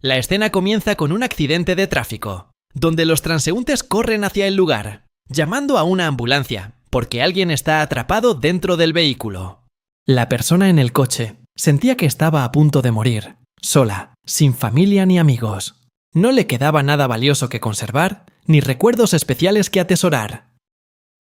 La escena comienza con un accidente de tráfico, donde los transeúntes corren hacia el lugar, llamando a una ambulancia, porque alguien está atrapado dentro del vehículo. La persona en el coche sentía que estaba a punto de morir, sola, sin familia ni amigos. No le quedaba nada valioso que conservar, ni recuerdos especiales que atesorar.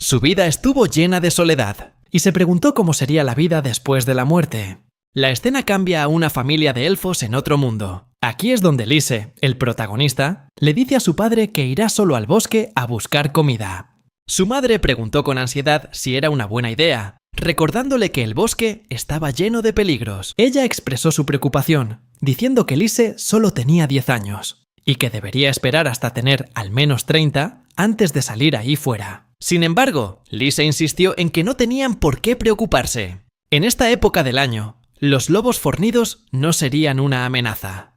Su vida estuvo llena de soledad, y se preguntó cómo sería la vida después de la muerte. La escena cambia a una familia de elfos en otro mundo. Aquí es donde Lise, el protagonista, le dice a su padre que irá solo al bosque a buscar comida. Su madre preguntó con ansiedad si era una buena idea, recordándole que el bosque estaba lleno de peligros. Ella expresó su preocupación, diciendo que Lise solo tenía 10 años, y que debería esperar hasta tener al menos 30 antes de salir ahí fuera. Sin embargo, Lise insistió en que no tenían por qué preocuparse. En esta época del año, los lobos fornidos no serían una amenaza.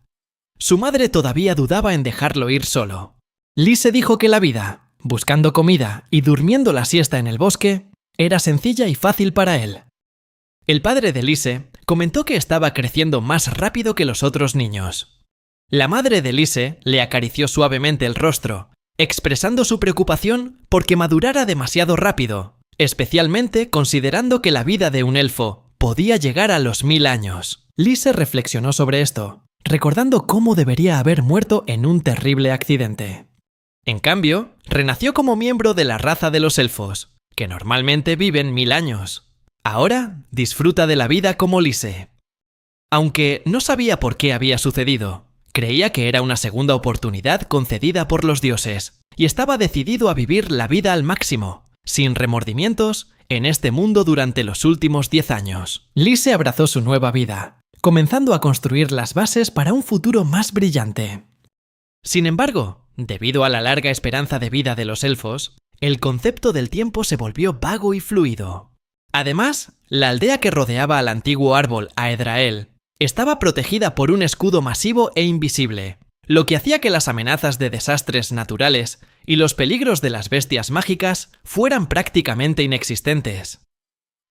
Su madre todavía dudaba en dejarlo ir solo. Lise dijo que la vida, buscando comida y durmiendo la siesta en el bosque, era sencilla y fácil para él. El padre de Lise comentó que estaba creciendo más rápido que los otros niños. La madre de Lise le acarició suavemente el rostro, expresando su preocupación porque madurara demasiado rápido, especialmente considerando que la vida de un elfo podía llegar a los 1000 años. Lise reflexionó sobre esto, recordando cómo debería haber muerto en un terrible accidente. En cambio, renació como miembro de la raza de los elfos, que normalmente viven 1000 años. Ahora disfruta de la vida como Lise. Aunque no sabía por qué había sucedido, creía que era una segunda oportunidad concedida por los dioses, y estaba decidido a vivir la vida al máximo, sin remordimientos, en este mundo durante los últimos 10 años. Lise abrazó su nueva vida, comenzando a construir las bases para un futuro más brillante. Sin embargo, debido a la larga esperanza de vida de los elfos, el concepto del tiempo se volvió vago y fluido. Además, la aldea que rodeaba al antiguo árbol Aedrael estaba protegida por un escudo masivo e invisible, lo que hacía que las amenazas de desastres naturales y los peligros de las bestias mágicas fueran prácticamente inexistentes.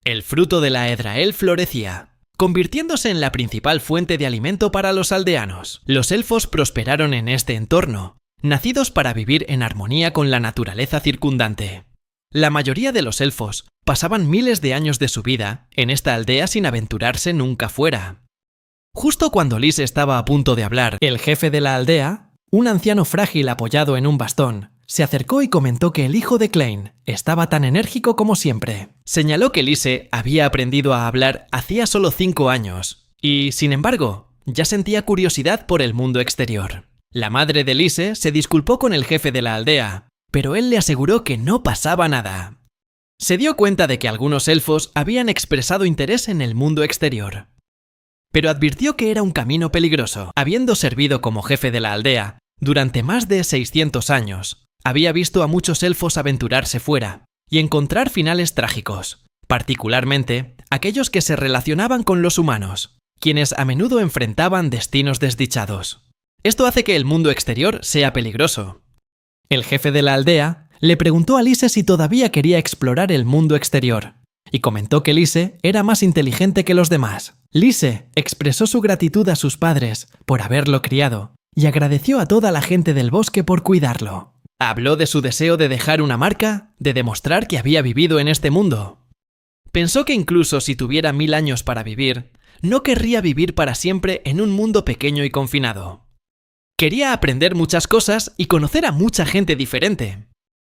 El fruto de la Aedrael florecía, convirtiéndose en la principal fuente de alimento para los aldeanos. Los elfos prosperaron en este entorno, nacidos para vivir en armonía con la naturaleza circundante. La mayoría de los elfos pasaban miles de años de su vida en esta aldea sin aventurarse nunca fuera. Justo cuando Lise estaba a punto de hablar, el jefe de la aldea, un anciano frágil apoyado en un bastón, se acercó y comentó que el hijo de Klein estaba tan enérgico como siempre. Señaló que Lise había aprendido a hablar hacía solo 5 años y, sin embargo, ya sentía curiosidad por el mundo exterior. La madre de Lise se disculpó con el jefe de la aldea, pero él le aseguró que no pasaba nada. Se dio cuenta de que algunos elfos habían expresado interés en el mundo exterior, pero advirtió que era un camino peligroso. Habiendo servido como jefe de la aldea durante más de 600 años, había visto a muchos elfos aventurarse fuera y encontrar finales trágicos, particularmente aquellos que se relacionaban con los humanos, quienes a menudo enfrentaban destinos desdichados. Esto hace que el mundo exterior sea peligroso. El jefe de la aldea le preguntó a Lise si todavía quería explorar el mundo exterior, y comentó que Lise era más inteligente que los demás. Lise expresó su gratitud a sus padres por haberlo criado y agradeció a toda la gente del bosque por cuidarlo. Habló de su deseo de dejar una marca, de demostrar que había vivido en este mundo. Pensó que incluso si tuviera 1000 años para vivir, no querría vivir para siempre en un mundo pequeño y confinado. Quería aprender muchas cosas y conocer a mucha gente diferente.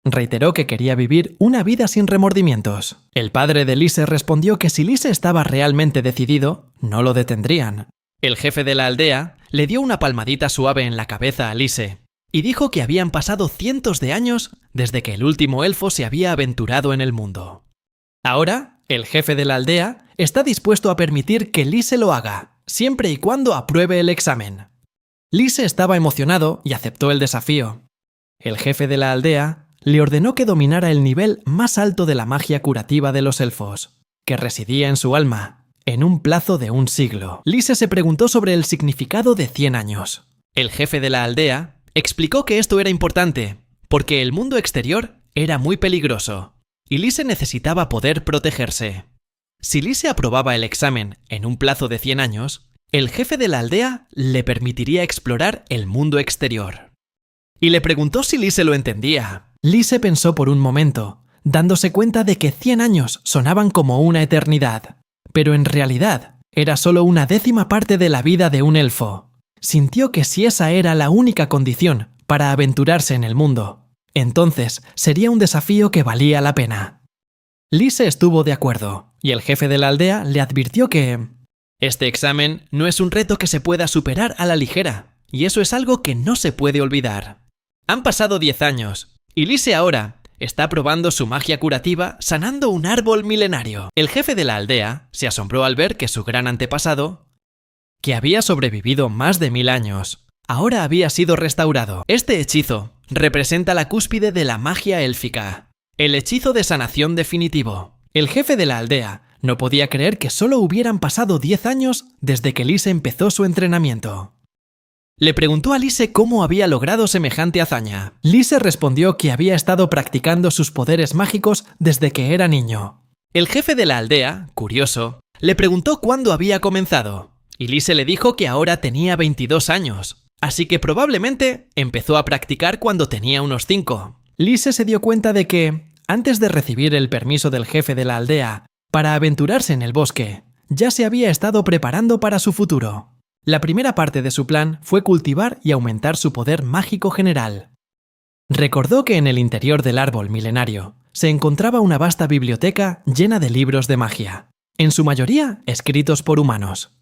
Reiteró que quería vivir una vida sin remordimientos. El padre de Lise respondió que si Lise estaba realmente decidido, no lo detendrían. El jefe de la aldea le dio una palmadita suave en la cabeza a Lise y dijo que habían pasado cientos de años desde que el último elfo se había aventurado en el mundo. Ahora, el jefe de la aldea está dispuesto a permitir que Lise lo haga, siempre y cuando apruebe el examen. Lise estaba emocionado y aceptó el desafío. El jefe de la aldea le ordenó que dominara el nivel más alto de la magia curativa de los elfos, que residía en su alma, en un plazo de 1 siglo. Lise se preguntó sobre el significado de 100 años. El jefe de la aldea explicó que esto era importante, porque el mundo exterior era muy peligroso, y Lise necesitaba poder protegerse. Si Lise aprobaba el examen en un plazo de 100 años, el jefe de la aldea le permitiría explorar el mundo exterior. Y le preguntó si Lise lo entendía. Lise pensó por un momento, dándose cuenta de que 100 años sonaban como una eternidad, pero en realidad era solo una décima parte de la vida de un elfo. Sintió que si esa era la única condición para aventurarse en el mundo, entonces sería un desafío que valía la pena. Lise estuvo de acuerdo, y el jefe de la aldea le advirtió que este examen no es un reto que se pueda superar a la ligera, y eso es algo que no se puede olvidar. Han pasado 10 años, y Lise ahora está probando su magia curativa sanando un árbol milenario. El jefe de la aldea se asombró al ver que su gran antepasado, que había sobrevivido más de 1000 años, ahora había sido restaurado. Este hechizo representa la cúspide de la magia élfica, el hechizo de sanación definitivo. El jefe de la aldea no podía creer que solo hubieran pasado 10 años desde que Lise empezó su entrenamiento. Le preguntó a Lise cómo había logrado semejante hazaña. Lise respondió que había estado practicando sus poderes mágicos desde que era niño. El jefe de la aldea, curioso, le preguntó cuándo había comenzado, y Lise le dijo que ahora tenía 22 años, así que probablemente empezó a practicar cuando tenía unos 5. Lise se dio cuenta de que, antes de recibir el permiso del jefe de la aldea para aventurarse en el bosque, ya se había estado preparando para su futuro. La primera parte de su plan fue cultivar y aumentar su poder mágico general. Recordó que en el interior del árbol milenario se encontraba una vasta biblioteca llena de libros de magia, en su mayoría escritos por humanos.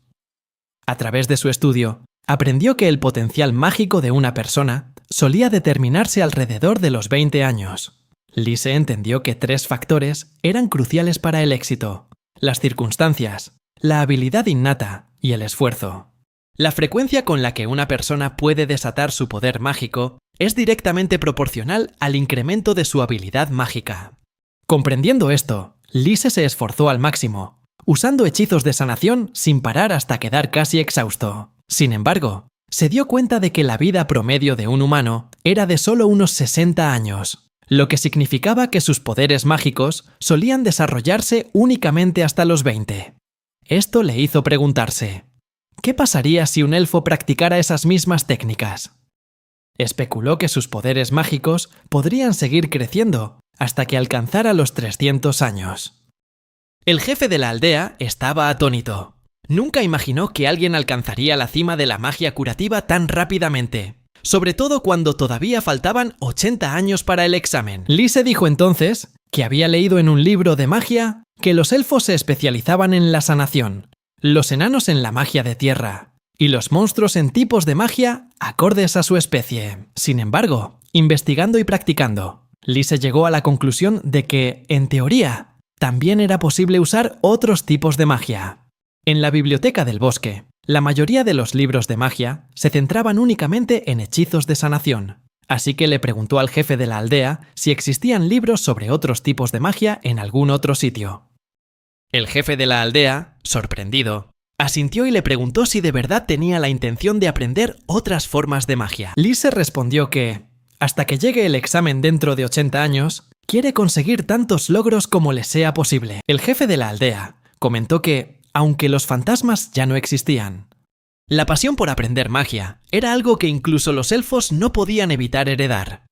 A través de su estudio, aprendió que el potencial mágico de una persona solía determinarse alrededor de los 20 años. Lise entendió que 3 factores eran cruciales para el éxito: las circunstancias, la habilidad innata y el esfuerzo. La frecuencia con la que una persona puede desatar su poder mágico es directamente proporcional al incremento de su habilidad mágica. Comprendiendo esto, Lise se esforzó al máximo, usando hechizos de sanación sin parar hasta quedar casi exhausto. Sin embargo, se dio cuenta de que la vida promedio de un humano era de solo unos 60 años, lo que significaba que sus poderes mágicos solían desarrollarse únicamente hasta los 20. Esto le hizo preguntarse: ¿qué pasaría si un elfo practicara esas mismas técnicas? Especuló que sus poderes mágicos podrían seguir creciendo hasta que alcanzara los 300 años. El jefe de la aldea estaba atónito. Nunca imaginó que alguien alcanzaría la cima de la magia curativa tan rápidamente, sobre todo cuando todavía faltaban 80 años para el examen. Lise dijo entonces que había leído en un libro de magia que los elfos se especializaban en la sanación, los enanos en la magia de tierra y los monstruos en tipos de magia acordes a su especie. Sin embargo, investigando y practicando, Lise llegó a la conclusión de que, en teoría, también era posible usar otros tipos de magia. En la biblioteca del bosque, la mayoría de los libros de magia se centraban únicamente en hechizos de sanación, así que le preguntó al jefe de la aldea si existían libros sobre otros tipos de magia en algún otro sitio. El jefe de la aldea, sorprendido, asintió y le preguntó si de verdad tenía la intención de aprender otras formas de magia. Lise respondió que, hasta que llegue el examen dentro de 80 años, quiere conseguir tantos logros como le sea posible. El jefe de la aldea comentó que, aunque los fantasmas ya no existían, la pasión por aprender magia era algo que incluso los elfos no podían evitar heredar.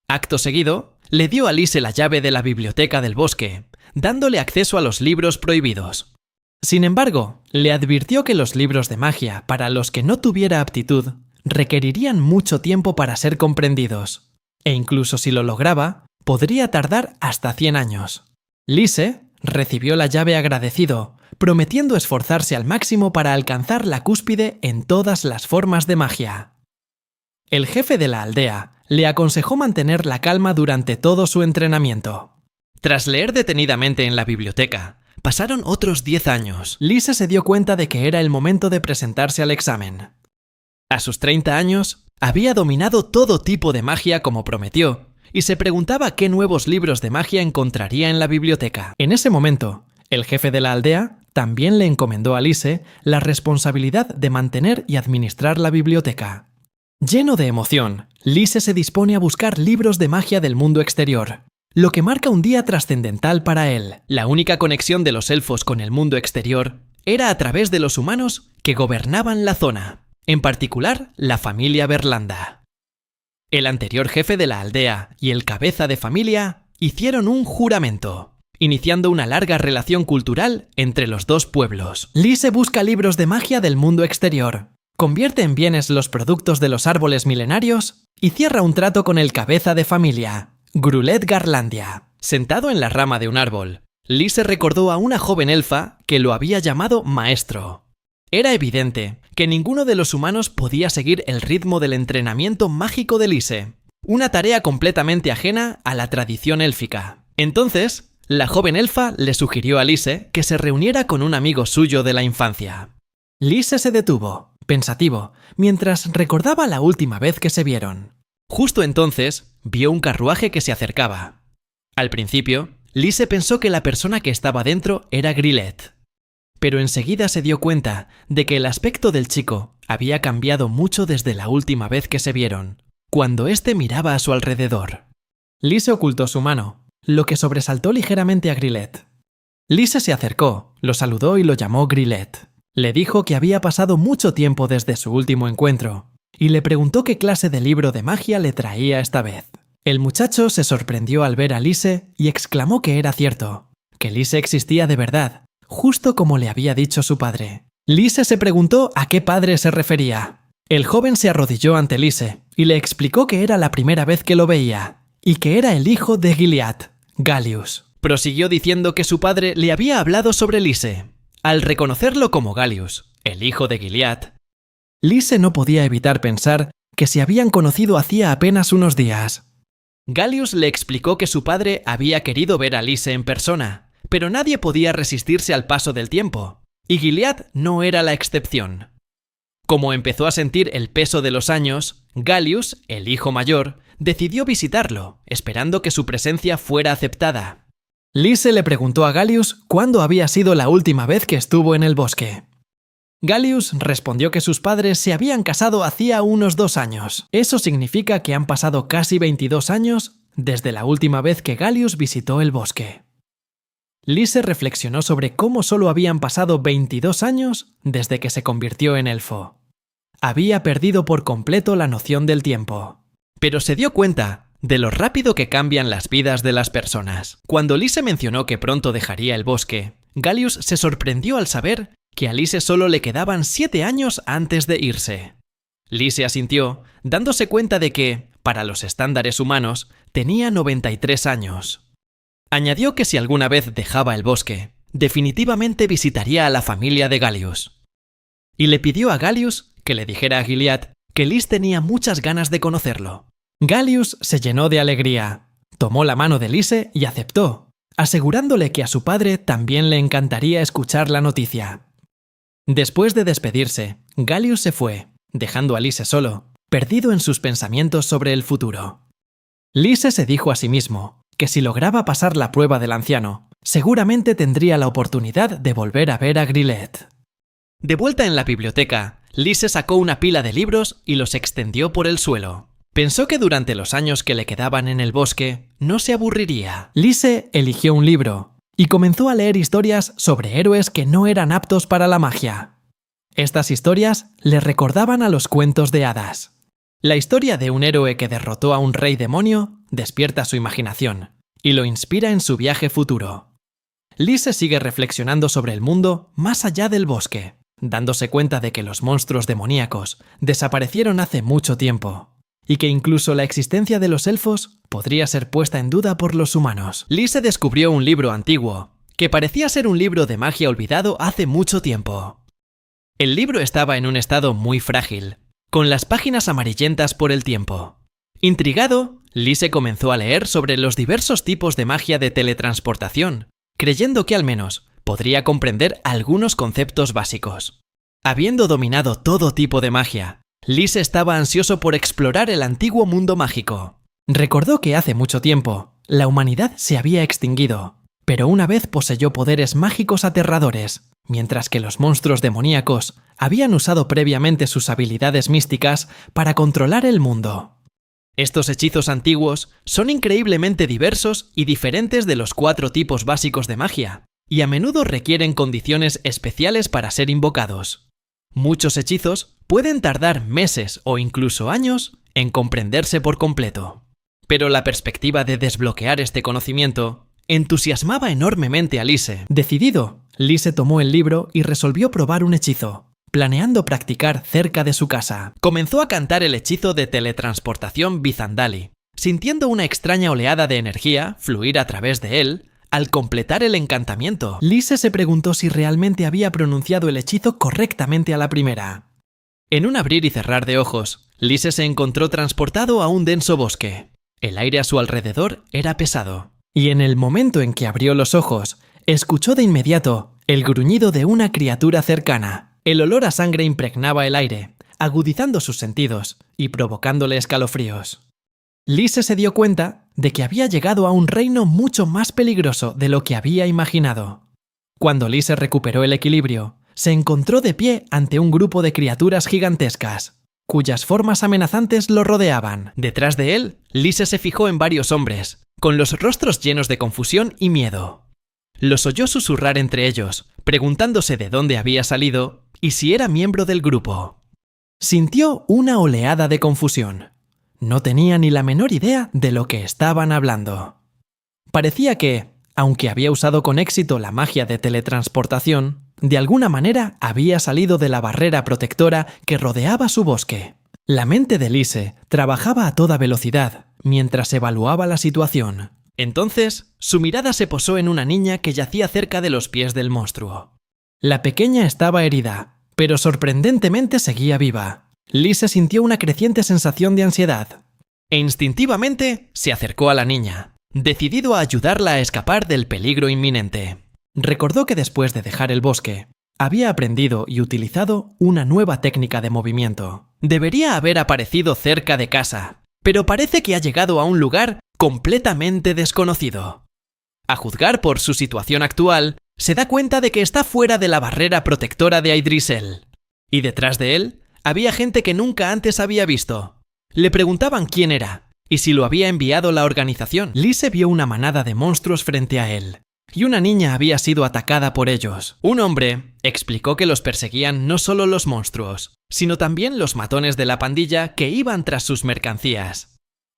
Acto seguido, le dio a Lise la llave de la biblioteca del bosque, dándole acceso a los libros prohibidos. Sin embargo, le advirtió que los libros de magia para los que no tuviera aptitud requerirían mucho tiempo para ser comprendidos, e incluso si lo lograba, podría tardar hasta 100 años. Lise recibió la llave agradecido, prometiendo esforzarse al máximo para alcanzar la cúspide en todas las formas de magia. El jefe de la aldea le aconsejó mantener la calma durante todo su entrenamiento. Tras leer detenidamente en la biblioteca, pasaron otros 10 años. Lise se dio cuenta de que era el momento de presentarse al examen. A sus 30 años, había dominado todo tipo de magia como prometió, y se preguntaba qué nuevos libros de magia encontraría en la biblioteca. En ese momento, el jefe de la aldea también le encomendó a Lise la responsabilidad de mantener y administrar la biblioteca. Lleno de emoción, Lise se dispone a buscar libros de magia del mundo exterior, lo que marca un día trascendental para él. La única conexión de los elfos con el mundo exterior era a través de los humanos que gobernaban la zona, en particular la familia Berlanda. El anterior jefe de la aldea y el cabeza de familia hicieron un juramento, iniciando una larga relación cultural entre los dos pueblos. Lise busca libros de magia del mundo exterior, convierte en bienes los productos de los árboles milenarios y cierra un trato con el cabeza de familia, Grulet Garlandia. Sentado en la rama de un árbol, Lise recordó a una joven elfa que lo había llamado maestro. Era evidente que ninguno de los humanos podía seguir el ritmo del entrenamiento mágico de Lise, una tarea completamente ajena a la tradición élfica. Entonces, la joven elfa le sugirió a Lise que se reuniera con un amigo suyo de la infancia. Lise se detuvo, pensativo, mientras recordaba la última vez que se vieron. Justo entonces, vio un carruaje que se acercaba. Al principio, Lise pensó que la persona que estaba dentro era Grillet, pero enseguida se dio cuenta de que el aspecto del chico había cambiado mucho desde la última vez que se vieron, cuando éste miraba a su alrededor. Lise ocultó su mano, lo que sobresaltó ligeramente a Grillet. Lise se acercó, lo saludó y lo llamó Grillet. Le dijo que había pasado mucho tiempo desde su último encuentro, y le preguntó qué clase de libro de magia le traía esta vez. El muchacho se sorprendió al ver a Lise y exclamó que era cierto, que Lise existía de verdad, justo como le había dicho su padre. Lise se preguntó a qué padre se refería. El joven se arrodilló ante Lise y le explicó que era la primera vez que lo veía, y que era el hijo de Gilead, Gallius. Prosiguió diciendo que su padre le había hablado sobre Lise. Al reconocerlo como Gallius, el hijo de Gilead, Lise no podía evitar pensar que se habían conocido hacía apenas unos días. Gallius le explicó que su padre había querido ver a Lise en persona, pero nadie podía resistirse al paso del tiempo, y Gilead no era la excepción. Como empezó a sentir el peso de los años, Gallius, el hijo mayor, decidió visitarlo, esperando que su presencia fuera aceptada. Lise le preguntó a Gallius cuándo había sido la última vez que estuvo en el bosque. Gallius respondió que sus padres se habían casado hacía unos 2 años. Eso significa que han pasado casi 22 años desde la última vez que Gallius visitó el bosque. Lise reflexionó sobre cómo solo habían pasado 22 años desde que se convirtió en elfo. Había perdido por completo la noción del tiempo. Pero se dio cuenta de lo rápido que cambian las vidas de las personas. Cuando Lise mencionó que pronto dejaría el bosque, Gallius se sorprendió al saber que a Lise solo le quedaban 7 años antes de irse. Lise asintió, dándose cuenta de que, para los estándares humanos, tenía 93 años. Añadió que si alguna vez dejaba el bosque, definitivamente visitaría a la familia de Gallius. Y le pidió a Gallius que le dijera a Gilead que Lise tenía muchas ganas de conocerlo. Gallius se llenó de alegría, tomó la mano de Lise y aceptó, asegurándole que a su padre también le encantaría escuchar la noticia. Después de despedirse, Gallius se fue, dejando a Lise solo, perdido en sus pensamientos sobre el futuro. Lise se dijo a sí mismo que si lograba pasar la prueba del anciano, seguramente tendría la oportunidad de volver a ver a Grillet. De vuelta en la biblioteca, Lise sacó una pila de libros y los extendió por el suelo. Pensó que durante los años que le quedaban en el bosque, no se aburriría. Lise eligió un libro y comenzó a leer historias sobre héroes que no eran aptos para la magia. Estas historias le recordaban a los cuentos de hadas. La historia de un héroe que derrotó a un rey demonio despierta su imaginación y lo inspira en su viaje futuro. Lise sigue reflexionando sobre el mundo más allá del bosque, dándose cuenta de que los monstruos demoníacos desaparecieron hace mucho tiempo, y que incluso la existencia de los elfos podría ser puesta en duda por los humanos. Lise descubrió un libro antiguo, que parecía ser un libro de magia olvidado hace mucho tiempo. El libro estaba en un estado muy frágil, con las páginas amarillentas por el tiempo. Intrigado, Lise comenzó a leer sobre los diversos tipos de magia de teletransportación, creyendo que al menos podría comprender algunos conceptos básicos. Habiendo dominado todo tipo de magia, Lise estaba ansioso por explorar el antiguo mundo mágico. Recordó que hace mucho tiempo, la humanidad se había extinguido, pero una vez poseyó poderes mágicos aterradores, mientras que los monstruos demoníacos habían usado previamente sus habilidades místicas para controlar el mundo. Estos hechizos antiguos son increíblemente diversos y diferentes de los 4 tipos básicos de magia, y a menudo requieren condiciones especiales para ser invocados. Muchos hechizos pueden tardar meses o incluso años en comprenderse por completo. Pero la perspectiva de desbloquear este conocimiento entusiasmaba enormemente a Lise. Decidido, Lise tomó el libro y resolvió probar un hechizo, planeando practicar cerca de su casa. Comenzó a cantar el hechizo de teletransportación Bizandali, sintiendo una extraña oleada de energía fluir a través de él al completar el encantamiento. Lise se preguntó si realmente había pronunciado el hechizo correctamente a la primera. En un abrir y cerrar de ojos, Lise se encontró transportado a un denso bosque. El aire a su alrededor era pesado, y en el momento en que abrió los ojos, escuchó de inmediato el gruñido de una criatura cercana. El olor a sangre impregnaba el aire, agudizando sus sentidos y provocándole escalofríos. Lise se dio cuenta de que había llegado a un reino mucho más peligroso de lo que había imaginado. Cuando Lise recuperó el equilibrio, se encontró de pie ante un grupo de criaturas gigantescas, cuyas formas amenazantes lo rodeaban. Detrás de él, Lise se fijó en varios hombres, con los rostros llenos de confusión y miedo. Los oyó susurrar entre ellos, preguntándose de dónde había salido y si era miembro del grupo. Sintió una oleada de confusión. No tenía ni la menor idea de lo que estaban hablando. Parecía que, aunque había usado con éxito la magia de teletransportación, de alguna manera había salido de la barrera protectora que rodeaba su bosque. La mente de Lise trabajaba a toda velocidad mientras evaluaba la situación. Entonces, su mirada se posó en una niña que yacía cerca de los pies del monstruo. La pequeña estaba herida, pero sorprendentemente seguía viva. Lise sintió una creciente sensación de ansiedad e instintivamente se acercó a la niña, decidido a ayudarla a escapar del peligro inminente. Recordó que después de dejar el bosque, había aprendido y utilizado una nueva técnica de movimiento. Debería haber aparecido cerca de casa, pero parece que ha llegado a un lugar completamente desconocido. A juzgar por su situación actual, se da cuenta de que está fuera de la barrera protectora de Idrisel, y detrás de él había gente que nunca antes había visto. Le preguntaban quién era y si lo había enviado la organización. Lise vio una manada de monstruos frente a él, y una niña había sido atacada por ellos. Un hombre explicó que los perseguían no solo los monstruos, sino también los matones de la pandilla que iban tras sus mercancías.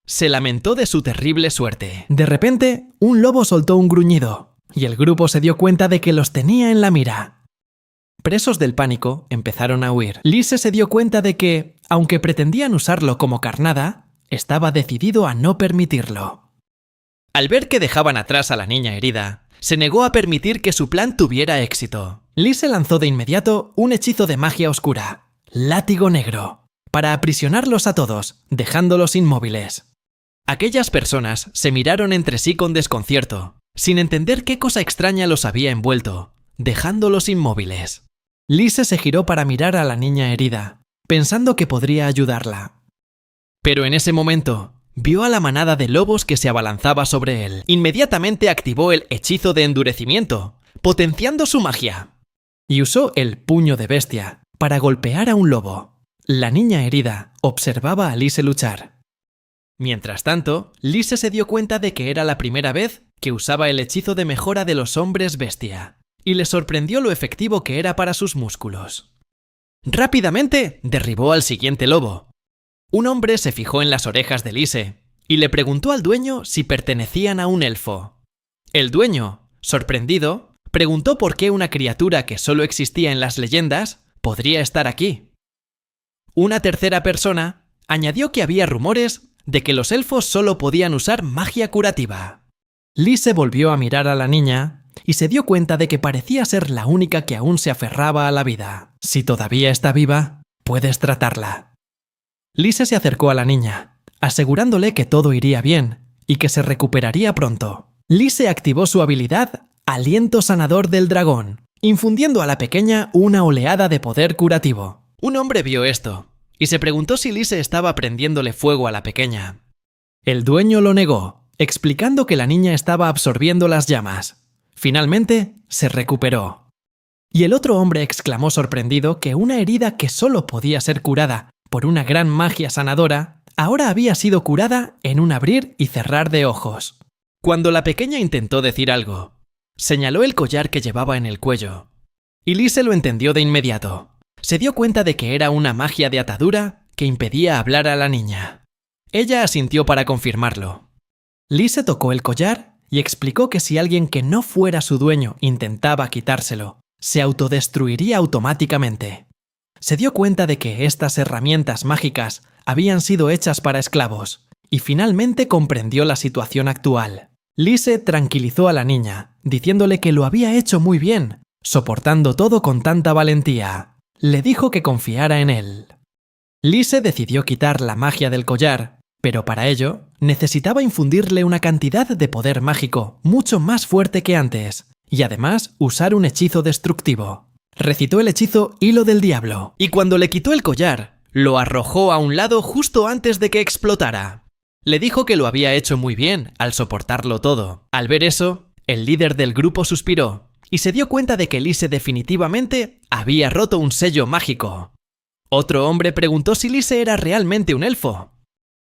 Se lamentó de su terrible suerte. De repente, un lobo soltó un gruñido, y el grupo se dio cuenta de que los tenía en la mira. Presos del pánico, empezaron a huir. Lise se dio cuenta de que, aunque pretendían usarlo como carnada, estaba decidido a no permitirlo. Al ver que dejaban atrás a la niña herida, se negó a permitir que su plan tuviera éxito. Lise lanzó de inmediato un hechizo de magia oscura, Látigo Negro, para aprisionarlos a todos, dejándolos inmóviles. Aquellas personas se miraron entre sí con desconcierto, sin entender qué cosa extraña los había envuelto, dejándolos inmóviles. Lise se giró para mirar a la niña herida, pensando que podría ayudarla. Pero en ese momento, vio a la manada de lobos que se abalanzaba sobre él. Inmediatamente activó el hechizo de endurecimiento, potenciando su magia, y usó el puño de bestia para golpear a un lobo. La niña herida observaba a Lise luchar. Mientras tanto, Lise se dio cuenta de que era la primera vez que usaba el hechizo de mejora de los hombres bestia, y le sorprendió lo efectivo que era para sus músculos. Rápidamente derribó al siguiente lobo. Un hombre se fijó en las orejas de Lise y le preguntó al dueño si pertenecían a un elfo. El dueño, sorprendido, preguntó por qué una criatura que solo existía en las leyendas podría estar aquí. Una tercera persona añadió que había rumores de que los elfos solo podían usar magia curativa. Lise volvió a mirar a la niña y se dio cuenta de que parecía ser la única que aún se aferraba a la vida. Si todavía está viva, puedes tratarla. Lise se acercó a la niña, asegurándole que todo iría bien y que se recuperaría pronto. Lise activó su habilidad Aliento Sanador del Dragón, infundiendo a la pequeña una oleada de poder curativo. Un hombre vio esto y se preguntó si Lise estaba prendiéndole fuego a la pequeña. El dueño lo negó, explicando que la niña estaba absorbiendo las llamas. Finalmente, se recuperó. Y el otro hombre exclamó sorprendido que una herida que solo podía ser curada por una gran magia sanadora, ahora había sido curada en un abrir y cerrar de ojos. Cuando la pequeña intentó decir algo, señaló el collar que llevaba en el cuello, y Lise lo entendió de inmediato. se dio cuenta de que era una magia de atadura que impedía hablar a la niña. Ella asintió para confirmarlo. Lise tocó el collar y explicó que si alguien que no fuera su dueño intentaba quitárselo, se autodestruiría automáticamente. Se dio cuenta de que estas herramientas mágicas habían sido hechas para esclavos, y finalmente comprendió la situación actual. Lise tranquilizó a la niña, diciéndole que lo había hecho muy bien, soportando todo con tanta valentía. Le dijo que confiara en él. Lise decidió quitar la magia del collar, pero para ello necesitaba infundirle una cantidad de poder mágico mucho más fuerte que antes, y además usar un hechizo destructivo. Recitó el hechizo Hilo del Diablo, y cuando le quitó el collar, lo arrojó a un lado justo antes de que explotara. Le dijo que lo había hecho muy bien al soportarlo todo. Al ver eso, el líder del grupo suspiró y se dio cuenta de que Lise definitivamente había roto un sello mágico. Otro hombre preguntó si Lise era realmente un elfo.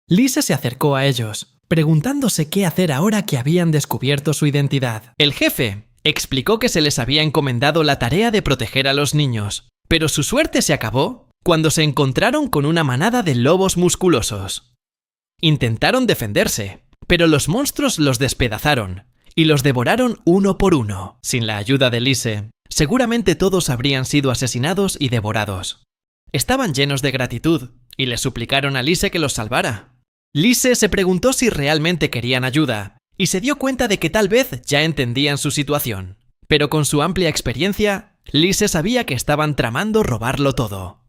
Lise se acercó a ellos, preguntándose qué hacer ahora que habían descubierto su identidad. El jefe explicó que se les había encomendado la tarea de proteger a los niños, pero su suerte se acabó cuando se encontraron con una manada de lobos musculosos. Intentaron defenderse, pero los monstruos los despedazaron y los devoraron uno por uno. Sin la ayuda de Lise, seguramente todos habrían sido asesinados y devorados. Estaban llenos de gratitud y le suplicaron a Lise que los salvara. Lise se preguntó si realmente querían ayuda y se dio cuenta de que tal vez ya entendían su situación. Pero con su amplia experiencia, Lise sabía que estaban tramando robarlo todo.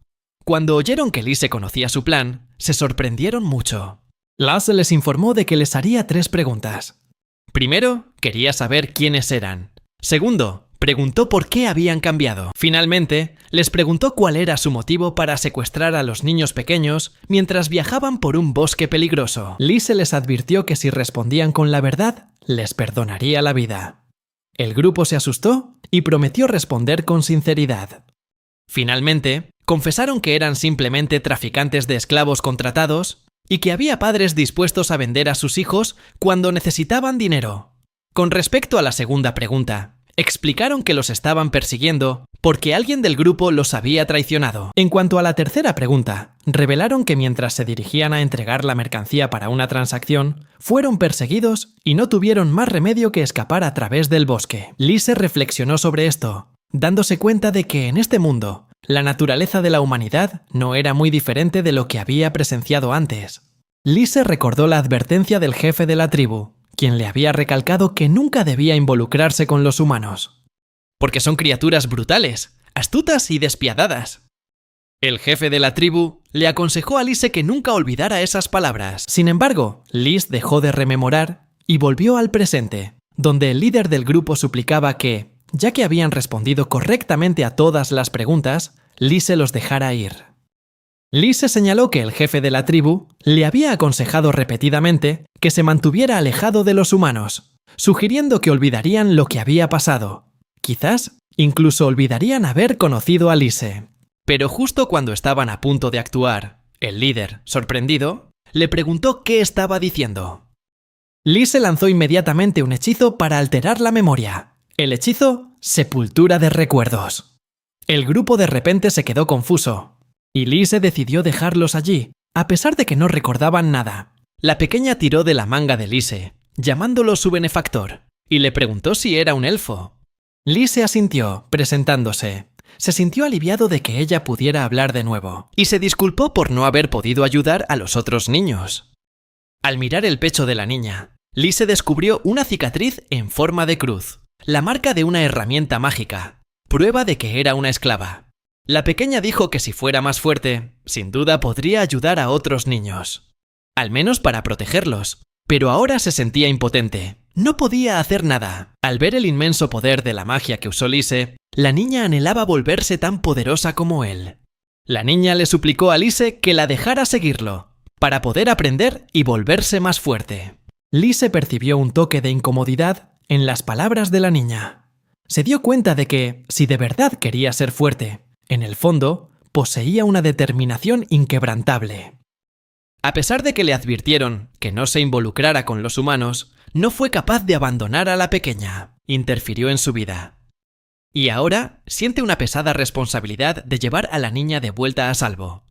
Cuando oyeron que Lise conocía su plan, se sorprendieron mucho. Lise les informó de que les haría 3 preguntas. Primero, quería saber quiénes eran. Segundo, preguntó por qué habían cambiado. Finalmente, les preguntó cuál era su motivo para secuestrar a los niños pequeños mientras viajaban por un bosque peligroso. Lise les advirtió que si respondían con la verdad, les perdonaría la vida. El grupo se asustó y prometió responder con sinceridad. Finalmente, confesaron que eran simplemente traficantes de esclavos contratados y que había padres dispuestos a vender a sus hijos cuando necesitaban dinero. Con respecto a la segunda pregunta, explicaron que los estaban persiguiendo porque alguien del grupo los había traicionado. En cuanto a la tercera pregunta, revelaron que mientras se dirigían a entregar la mercancía para una transacción, fueron perseguidos y no tuvieron más remedio que escapar a través del bosque. Lise reflexionó sobre esto, dándose cuenta de que en este mundo, la naturaleza de la humanidad no era muy diferente de lo que había presenciado antes. Lise recordó la advertencia del jefe de la tribu, quien le había recalcado que nunca debía involucrarse con los humanos. Porque son criaturas brutales, astutas y despiadadas. El jefe de la tribu le aconsejó a Lise que nunca olvidara esas palabras. Sin embargo, Lise dejó de rememorar y volvió al presente, donde el líder del grupo suplicaba que, ya que habían respondido correctamente a todas las preguntas, Lise los dejara ir. Lise señaló que el jefe de la tribu le había aconsejado repetidamente que se mantuviera alejado de los humanos, sugiriendo que olvidarían lo que había pasado. Quizás incluso olvidarían haber conocido a Lise. Pero justo cuando estaban a punto de actuar, el líder, sorprendido, le preguntó qué estaba diciendo. Lise lanzó inmediatamente un hechizo para alterar la memoria. El hechizo Sepultura de Recuerdos. El grupo de repente se quedó confuso, y Lise decidió dejarlos allí, a pesar de que no recordaban nada. La pequeña tiró de la manga de Lise, llamándolo su benefactor, y le preguntó si era un elfo. Lise asintió, presentándose. Se sintió aliviado de que ella pudiera hablar de nuevo, y se disculpó por no haber podido ayudar a los otros niños. Al mirar el pecho de la niña, Lise descubrió una cicatriz en forma de cruz. La marca de una herramienta mágica, prueba de que era una esclava. La pequeña dijo que si fuera más fuerte, sin duda podría ayudar a otros niños. Al menos para protegerlos, pero ahora se sentía impotente. No podía hacer nada. Al ver el inmenso poder de la magia que usó Lise, la niña anhelaba volverse tan poderosa como él. La niña le suplicó a Lise que la dejara seguirlo, para poder aprender y volverse más fuerte. Lise percibió un toque de incomodidad en las palabras de la niña. Se dio cuenta de que, si de verdad quería ser fuerte, en el fondo, poseía una determinación inquebrantable. A pesar de que le advirtieron que no se involucrara con los humanos, no fue capaz de abandonar a la pequeña. Interfirió en su vida. Y ahora siente una pesada responsabilidad de llevar a la niña de vuelta a salvo.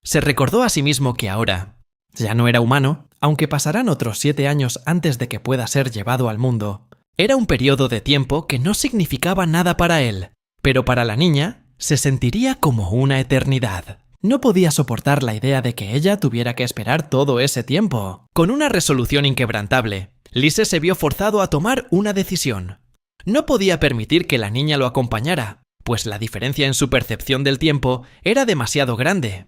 Se recordó a sí mismo que ahora ya no era humano, aunque pasarán otros 7 años antes de que pueda ser llevado al mundo. Era un periodo de tiempo que no significaba nada para él, pero para la niña se sentiría como una eternidad. No podía soportar la idea de que ella tuviera que esperar todo ese tiempo. Con una resolución inquebrantable, Lise se vio forzado a tomar una decisión. No podía permitir que la niña lo acompañara, pues la diferencia en su percepción del tiempo era demasiado grande.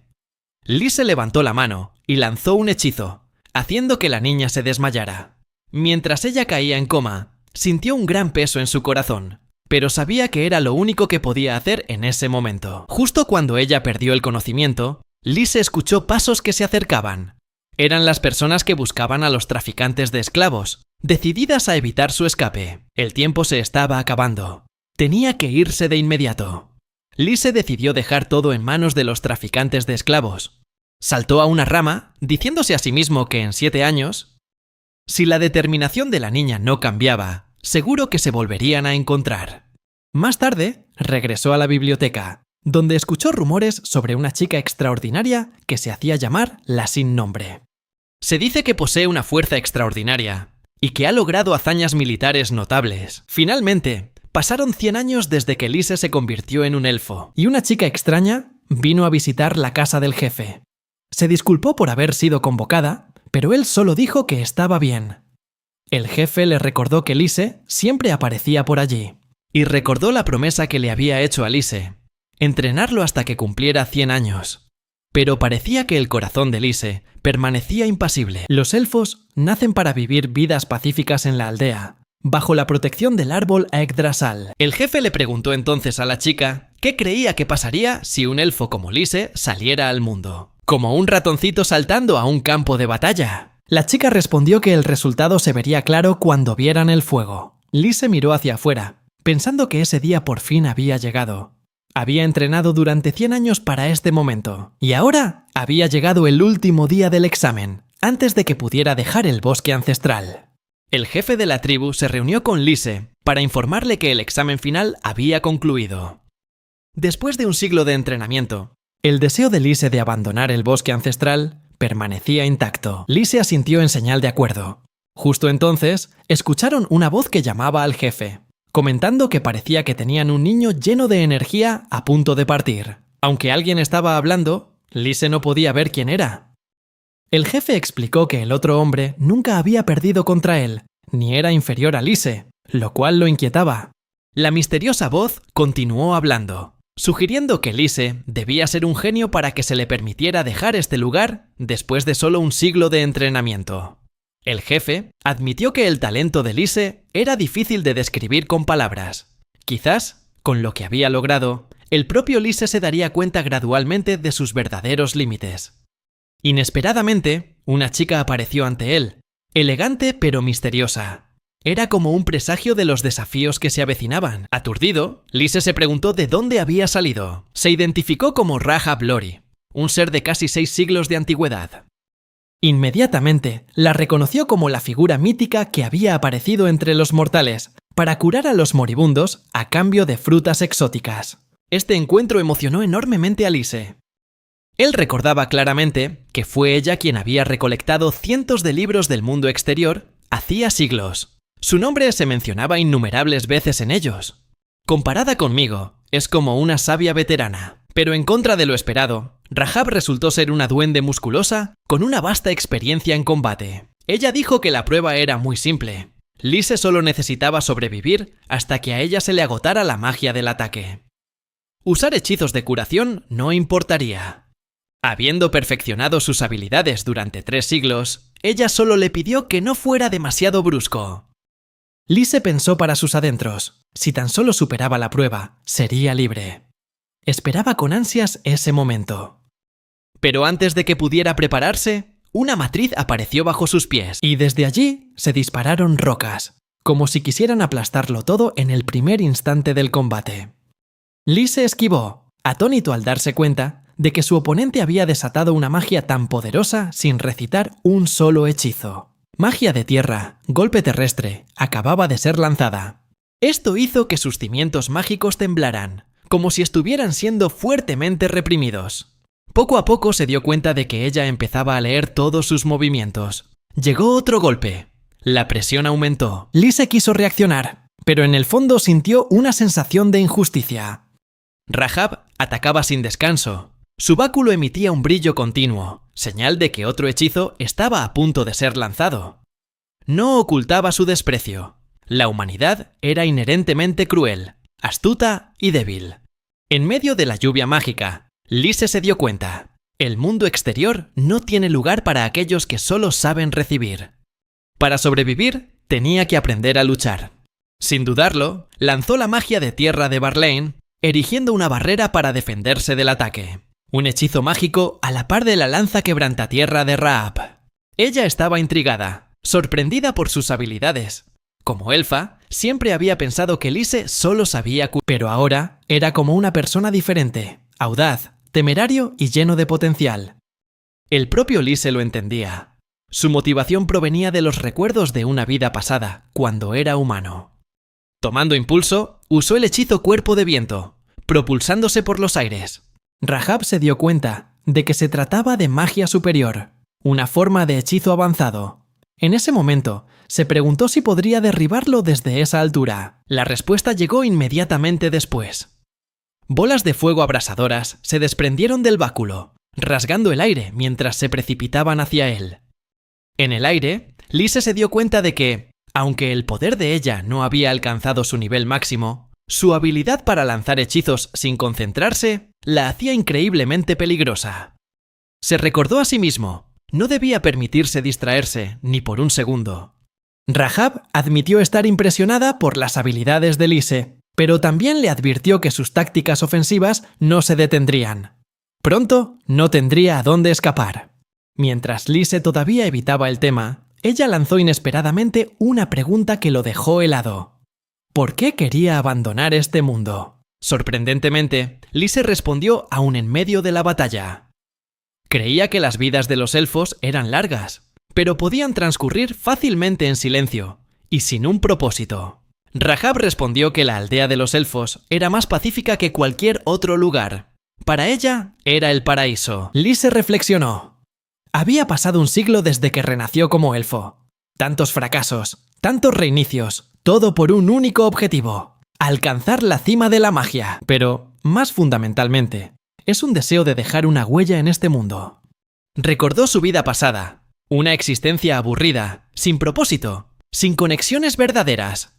Lise levantó la mano y lanzó un hechizo, haciendo que la niña se desmayara. Mientras ella caía en coma, sintió un gran peso en su corazón, pero sabía que era lo único que podía hacer en ese momento. Justo cuando ella perdió el conocimiento, Lise escuchó pasos que se acercaban. Eran las personas que buscaban a los traficantes de esclavos, decididas a evitar su escape. El tiempo se estaba acabando. Tenía que irse de inmediato. Lise decidió dejar todo en manos de los traficantes de esclavos. Saltó a una rama, diciéndose a sí mismo que en 7 años, si la determinación de la niña no cambiaba, seguro que se volverían a encontrar. Más tarde, regresó a la biblioteca, donde escuchó rumores sobre una chica extraordinaria que se hacía llamar la Sin Nombre. Se dice que posee una fuerza extraordinaria y que ha logrado hazañas militares notables. Finalmente, pasaron 100 años desde que Lise se convirtió en un elfo, y una chica extraña vino a visitar la casa del jefe. Se disculpó por haber sido convocada, pero él solo dijo que estaba bien. El jefe le recordó que Lise siempre aparecía por allí, y recordó la promesa que le había hecho a Lise, entrenarlo hasta que cumpliera 100 años. Pero parecía que el corazón de Lise permanecía impasible. Los elfos nacen para vivir vidas pacíficas en la aldea, bajo la protección del árbol Yggdrasil. El jefe le preguntó entonces a la chica qué creía que pasaría si un elfo como Lise saliera al mundo. Como un ratoncito saltando a un campo de batalla. La chica respondió que el resultado se vería claro cuando vieran el fuego. Lise miró hacia afuera, pensando que ese día por fin había llegado. Había entrenado durante 100 años para este momento, y ahora había llegado el último día del examen, antes de que pudiera dejar el bosque ancestral. El jefe de la tribu se reunió con Lise para informarle que el examen final había concluido. Después de un siglo de entrenamiento, el deseo de Lise de abandonar el bosque ancestral permanecía intacto. Lise asintió en señal de acuerdo. Justo entonces, escucharon una voz que llamaba al jefe, comentando que parecía que tenían un niño lleno de energía a punto de partir. Aunque alguien estaba hablando, Lise no podía ver quién era. El jefe explicó que el otro hombre nunca había perdido contra él, ni era inferior a Lise, lo cual lo inquietaba. La misteriosa voz continuó hablando, sugiriendo que Lise debía ser un genio para que se le permitiera dejar este lugar después de solo un siglo de entrenamiento. El jefe admitió que el talento de Lise era difícil de describir con palabras. Quizás, con lo que había logrado, el propio Lise se daría cuenta gradualmente de sus verdaderos límites. Inesperadamente, una chica apareció ante él, elegante pero misteriosa. Era como un presagio de los desafíos que se avecinaban. Aturdido, Lise se preguntó de dónde había salido. Se identificó como Rahab Lori, un ser de casi 6 siglos de antigüedad. Inmediatamente, la reconoció como la figura mítica que había aparecido entre los mortales, para curar a los moribundos a cambio de frutas exóticas. Este encuentro emocionó enormemente a Lise. Él recordaba claramente que fue ella quien había recolectado cientos de libros del mundo exterior hacía siglos. Su nombre se mencionaba innumerables veces en ellos. Comparada conmigo, es como una sabia veterana. Pero en contra de lo esperado, Rahab resultó ser una duende musculosa con una vasta experiencia en combate. Ella dijo que la prueba era muy simple. Lise solo necesitaba sobrevivir hasta que a ella se le agotara la magia del ataque. Usar hechizos de curación no importaría. Habiendo perfeccionado sus habilidades durante 3 siglos, ella solo le pidió que no fuera demasiado brusco. Lise pensó para sus adentros. Si tan solo superaba la prueba, sería libre. Esperaba con ansias ese momento. Pero antes de que pudiera prepararse, una matriz apareció bajo sus pies, y desde allí se dispararon rocas, como si quisieran aplastarlo todo en el primer instante del combate. Lise esquivó, atónito al darse cuenta de que su oponente había desatado una magia tan poderosa sin recitar un solo hechizo. Magia de tierra, golpe terrestre, acababa de ser lanzada. Esto hizo que sus cimientos mágicos temblaran, como si estuvieran siendo fuertemente reprimidos. Poco a poco se dio cuenta de que ella empezaba a leer todos sus movimientos. Llegó otro golpe. La presión aumentó. Lise quiso reaccionar, pero en el fondo sintió una sensación de injusticia. Rahab atacaba sin descanso. Su báculo emitía un brillo continuo, señal de que otro hechizo estaba a punto de ser lanzado. No ocultaba su desprecio. La humanidad era inherentemente cruel, astuta y débil. En medio de la lluvia mágica, Lise se dio cuenta. El mundo exterior no tiene lugar para aquellos que solo saben recibir. Para sobrevivir, tenía que aprender a luchar. Sin dudarlo, lanzó la magia de tierra de Barlane, erigiendo una barrera para defenderse del ataque. Un hechizo mágico a la par de la lanza quebrantatierra de Rahab. Ella estaba intrigada, sorprendida por sus habilidades. Como elfa, siempre había pensado que Lise solo sabía pero ahora era como una persona diferente, audaz, temerario y lleno de potencial. El propio Lise lo entendía. Su motivación provenía de los recuerdos de una vida pasada, cuando era humano. Tomando impulso, usó el hechizo Cuerpo de Viento, propulsándose por los aires. Rahab se dio cuenta de que se trataba de magia superior, una forma de hechizo avanzado. En ese momento, se preguntó si podría derribarlo desde esa altura. La respuesta llegó inmediatamente después. Bolas de fuego abrasadoras se desprendieron del báculo, rasgando el aire mientras se precipitaban hacia él. En el aire, Lise se dio cuenta de que, aunque el poder de ella no había alcanzado su nivel máximo, su habilidad para lanzar hechizos sin concentrarse la hacía increíblemente peligrosa. Se recordó a sí mismo, no debía permitirse distraerse ni por un segundo. Rahab admitió estar impresionada por las habilidades de Lise, pero también le advirtió que sus tácticas ofensivas no se detendrían. Pronto no tendría a dónde escapar. Mientras Lise todavía evitaba el tema, ella lanzó inesperadamente una pregunta que lo dejó helado. ¿Por qué quería abandonar este mundo? Sorprendentemente, Lise respondió aún en medio de la batalla. Creía que las vidas de los elfos eran largas, pero podían transcurrir fácilmente en silencio y sin un propósito. Rahab respondió que la aldea de los elfos era más pacífica que cualquier otro lugar. Para ella, era el paraíso. Lise reflexionó. Había pasado un siglo desde que renació como elfo. Tantos fracasos, tantos reinicios, todo por un único objetivo: alcanzar la cima de la magia. Pero, más fundamentalmente, es un deseo de dejar una huella en este mundo. Recordó su vida pasada, una existencia aburrida, sin propósito, sin conexiones verdaderas.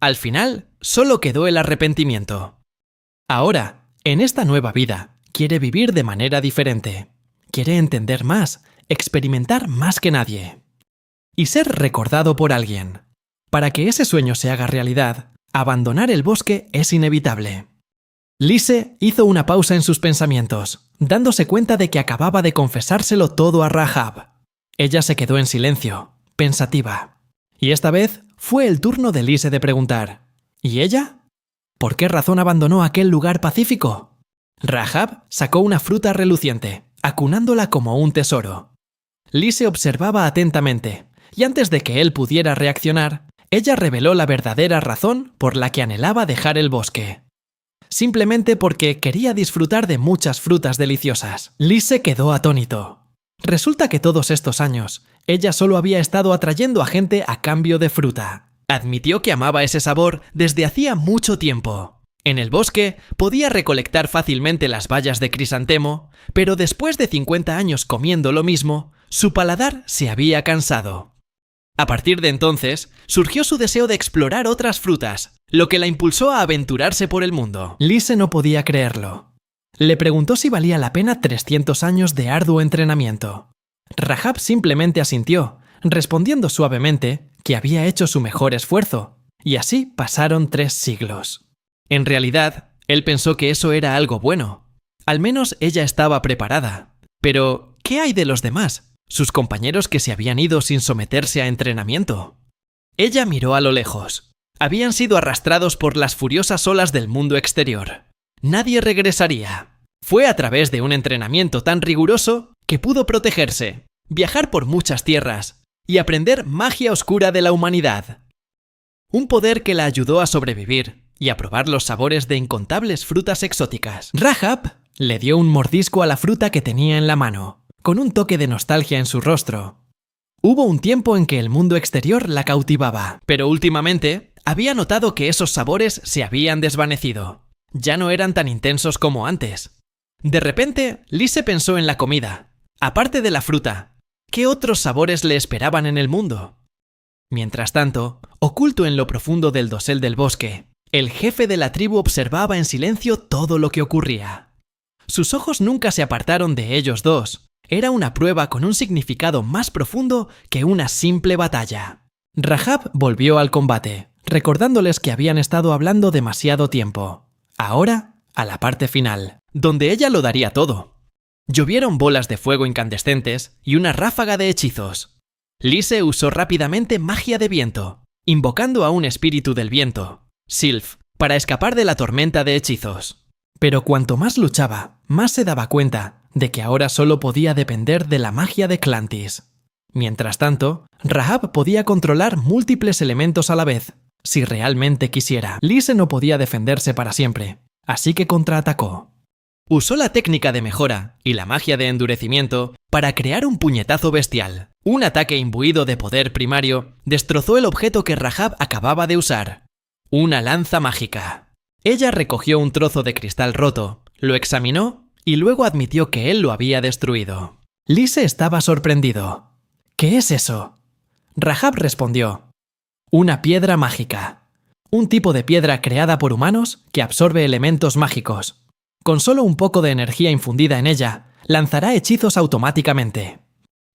Al final, solo quedó el arrepentimiento. Ahora, en esta nueva vida, quiere vivir de manera diferente. Quiere entender más, experimentar más que nadie. Y ser recordado por alguien. Para que ese sueño se haga realidad, abandonar el bosque es inevitable. Lise hizo una pausa en sus pensamientos, dándose cuenta de que acababa de confesárselo todo a Rahab. Ella se quedó en silencio, pensativa. Y esta vez fue el turno de Lise de preguntar: ¿y ella? ¿Por qué razón abandonó aquel lugar pacífico? Rahab sacó una fruta reluciente, acunándola como un tesoro. Lise observaba atentamente, y antes de que él pudiera reaccionar, ella reveló la verdadera razón por la que anhelaba dejar el bosque. Simplemente porque quería disfrutar de muchas frutas deliciosas. Lise quedó atónito. Resulta que todos estos años, ella solo había estado atrayendo a gente a cambio de fruta. Admitió que amaba ese sabor desde hacía mucho tiempo. En el bosque podía recolectar fácilmente las bayas de crisantemo, pero después de 50 años comiendo lo mismo, su paladar se había cansado. A partir de entonces, surgió su deseo de explorar otras frutas, lo que la impulsó a aventurarse por el mundo. Lise no podía creerlo. Le preguntó si valía la pena 300 años de arduo entrenamiento. Rahab simplemente asintió, respondiendo suavemente que había hecho su mejor esfuerzo, y así pasaron 3 siglos. En realidad, él pensó que eso era algo bueno. Al menos ella estaba preparada. Pero, ¿qué hay de los demás? Sus compañeros que se habían ido sin someterse a entrenamiento. Ella miró a lo lejos. Habían sido arrastrados por las furiosas olas del mundo exterior. Nadie regresaría. Fue a través de un entrenamiento tan riguroso que pudo protegerse, viajar por muchas tierras y aprender magia oscura de la humanidad. un poder que la ayudó a sobrevivir y a probar los sabores de incontables frutas exóticas. Rahab le dio un mordisco a la fruta que tenía en la mano, con un toque de nostalgia en su rostro. Hubo un tiempo en que el mundo exterior la cautivaba, pero últimamente había notado que esos sabores se habían desvanecido. Ya no eran tan intensos como antes. De repente, Lise pensó en la comida. Aparte de la fruta, ¿qué otros sabores le esperaban en el mundo? Mientras tanto, oculto en lo profundo del dosel del bosque, el jefe de la tribu observaba en silencio todo lo que ocurría. Sus ojos nunca se apartaron de ellos dos. Era una prueba con un significado más profundo que una simple batalla. Rahab volvió al combate, recordándoles que habían estado hablando demasiado tiempo. Ahora, a la parte final, donde ella lo daría todo. Llovieron bolas de fuego incandescentes y una ráfaga de hechizos. Lise usó rápidamente magia de viento, invocando a un espíritu del viento, Sylph, para escapar de la tormenta de hechizos. Pero cuanto más luchaba, más se daba cuenta de que ahora solo podía depender de la magia de Clantis. Mientras tanto, Rahab podía controlar múltiples elementos a la vez, si realmente quisiera. Lise no podía defenderse para siempre, así que contraatacó. Usó la técnica de mejora y la magia de endurecimiento para crear un puñetazo bestial. Un ataque imbuido de poder primario destrozó el objeto que Rahab acababa de usar. Una lanza mágica. Ella recogió un trozo de cristal roto, lo examinó y luego admitió que él lo había destruido. Lise estaba sorprendido. ¿Qué es eso? Rahab respondió. Una piedra mágica. Un tipo de piedra creada por humanos que absorbe elementos mágicos. Con solo un poco de energía infundida en ella, lanzará hechizos automáticamente.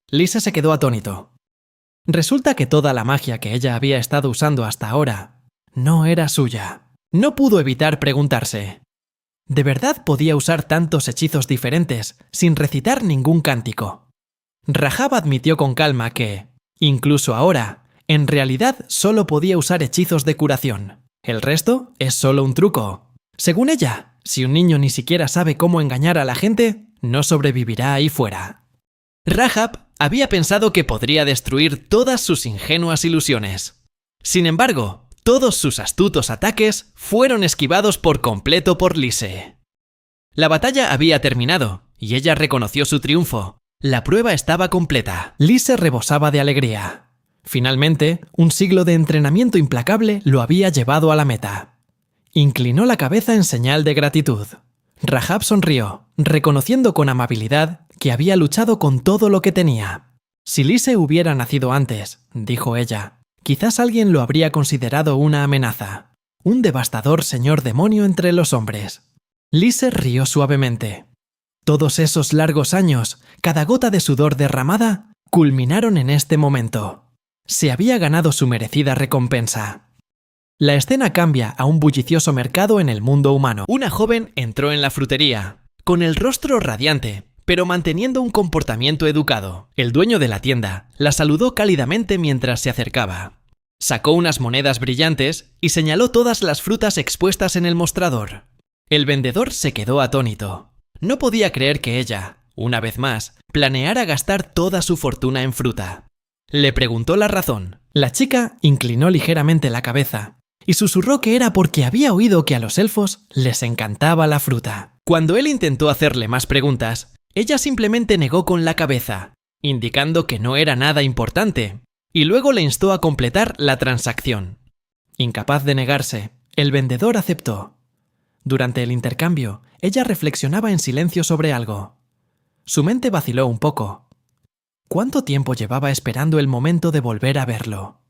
Lise se quedó atónito. Resulta que toda la magia que ella había estado usando hasta ahora no era suya. No pudo evitar preguntarse. ¿De verdad podía usar tantos hechizos diferentes sin recitar ningún cántico? Rahab admitió con calma que, incluso ahora, en realidad solo podía usar hechizos de curación. El resto es solo un truco. Según ella, si un niño ni siquiera sabe cómo engañar a la gente, no sobrevivirá ahí fuera. Rahab había pensado que podría destruir todas sus ingenuas ilusiones. Sin embargo, todos sus astutos ataques fueron esquivados por completo por Lise. La batalla había terminado y ella reconoció su triunfo. La prueba estaba completa. Lise rebosaba de alegría. Finalmente, un siglo de entrenamiento implacable lo había llevado a la meta. Inclinó la cabeza en señal de gratitud. Rahab sonrió, reconociendo con amabilidad que había luchado con todo lo que tenía. Si Lise hubiera nacido antes, dijo ella, quizás alguien lo habría considerado una amenaza, un devastador señor demonio entre los hombres. Lise rió suavemente. Todos esos largos años, cada gota de sudor derramada, culminaron en este momento. Se había ganado su merecida recompensa. La escena cambia a un bullicioso mercado en el mundo humano. Una joven entró en la frutería, con el rostro radiante, pero manteniendo un comportamiento educado. El dueño de la tienda la saludó cálidamente mientras se acercaba. Sacó unas monedas brillantes y señaló todas las frutas expuestas en el mostrador. El vendedor se quedó atónito. No podía creer que ella, una vez más, planeara gastar toda su fortuna en fruta. Le preguntó la razón. La chica inclinó ligeramente la cabeza y susurró que era porque había oído que a los elfos les encantaba la fruta. Cuando él intentó hacerle más preguntas, ella simplemente negó con la cabeza, indicando que no era nada importante, y luego le instó a completar la transacción. Incapaz de negarse, el vendedor aceptó. Durante el intercambio, ella reflexionaba en silencio sobre algo. Su mente vaciló un poco. ¿Cuánto tiempo llevaba esperando el momento de volver a verlo?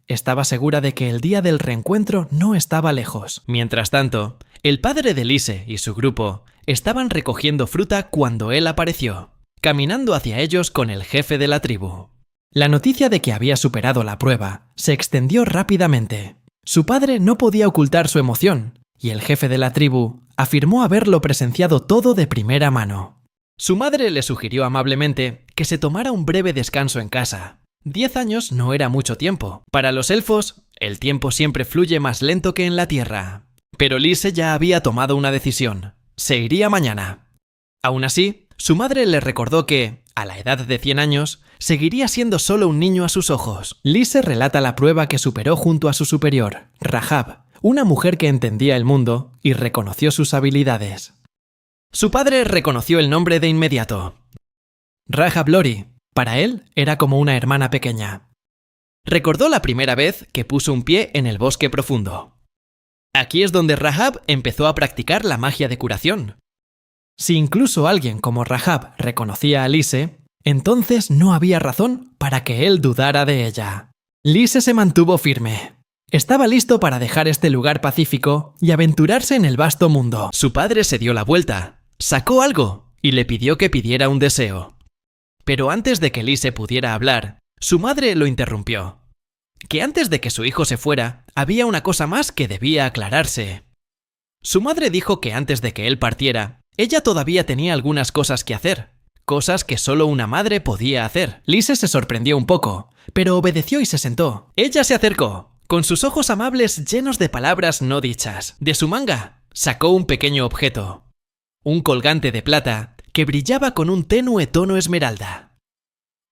Estaba segura de que el día del reencuentro no estaba lejos. Mientras tanto, el padre de Lise y su grupo estaban recogiendo fruta cuando él apareció, caminando hacia ellos con el jefe de la tribu. La noticia de que había superado la prueba se extendió rápidamente. Su padre no podía ocultar su emoción, y el jefe de la tribu afirmó haberlo presenciado todo de primera mano. Su madre le sugirió amablemente que se tomara un breve descanso en casa. 10 años no era mucho tiempo. Para los elfos, el tiempo siempre fluye más lento que en la tierra. Pero Lise ya había tomado una decisión. Se iría mañana. Aún así, su madre le recordó que, a la edad de 100 años, seguiría siendo solo un niño a sus ojos. Lise relata la prueba que superó junto a su superior, Rahab, una mujer que entendía el mundo y reconoció sus habilidades. Su padre reconoció el nombre de inmediato. Rahab Lori, para él, era como una hermana pequeña. Recordó la primera vez que puso un pie en el bosque profundo. Aquí es donde Rahab empezó a practicar la magia de curación. Si incluso alguien como Rahab reconocía a Lise, entonces no había razón para que él dudara de ella. Lise se mantuvo firme. Estaba listo para dejar este lugar pacífico y aventurarse en el vasto mundo. Su padre se dio la vuelta, sacó algo y le pidió que pidiera un deseo. Pero antes de que Lise pudiera hablar, su madre lo interrumpió. Que antes de que su hijo se fuera, había una cosa más que debía aclararse. Su madre dijo que antes de que él partiera, ella todavía tenía algunas cosas que hacer, cosas que solo una madre podía hacer. Lise se sorprendió un poco, pero obedeció y se sentó. Ella se acercó, con sus ojos amables llenos de palabras no dichas. De su manga, sacó un pequeño objeto, un colgante de plata que brillaba con un tenue tono esmeralda.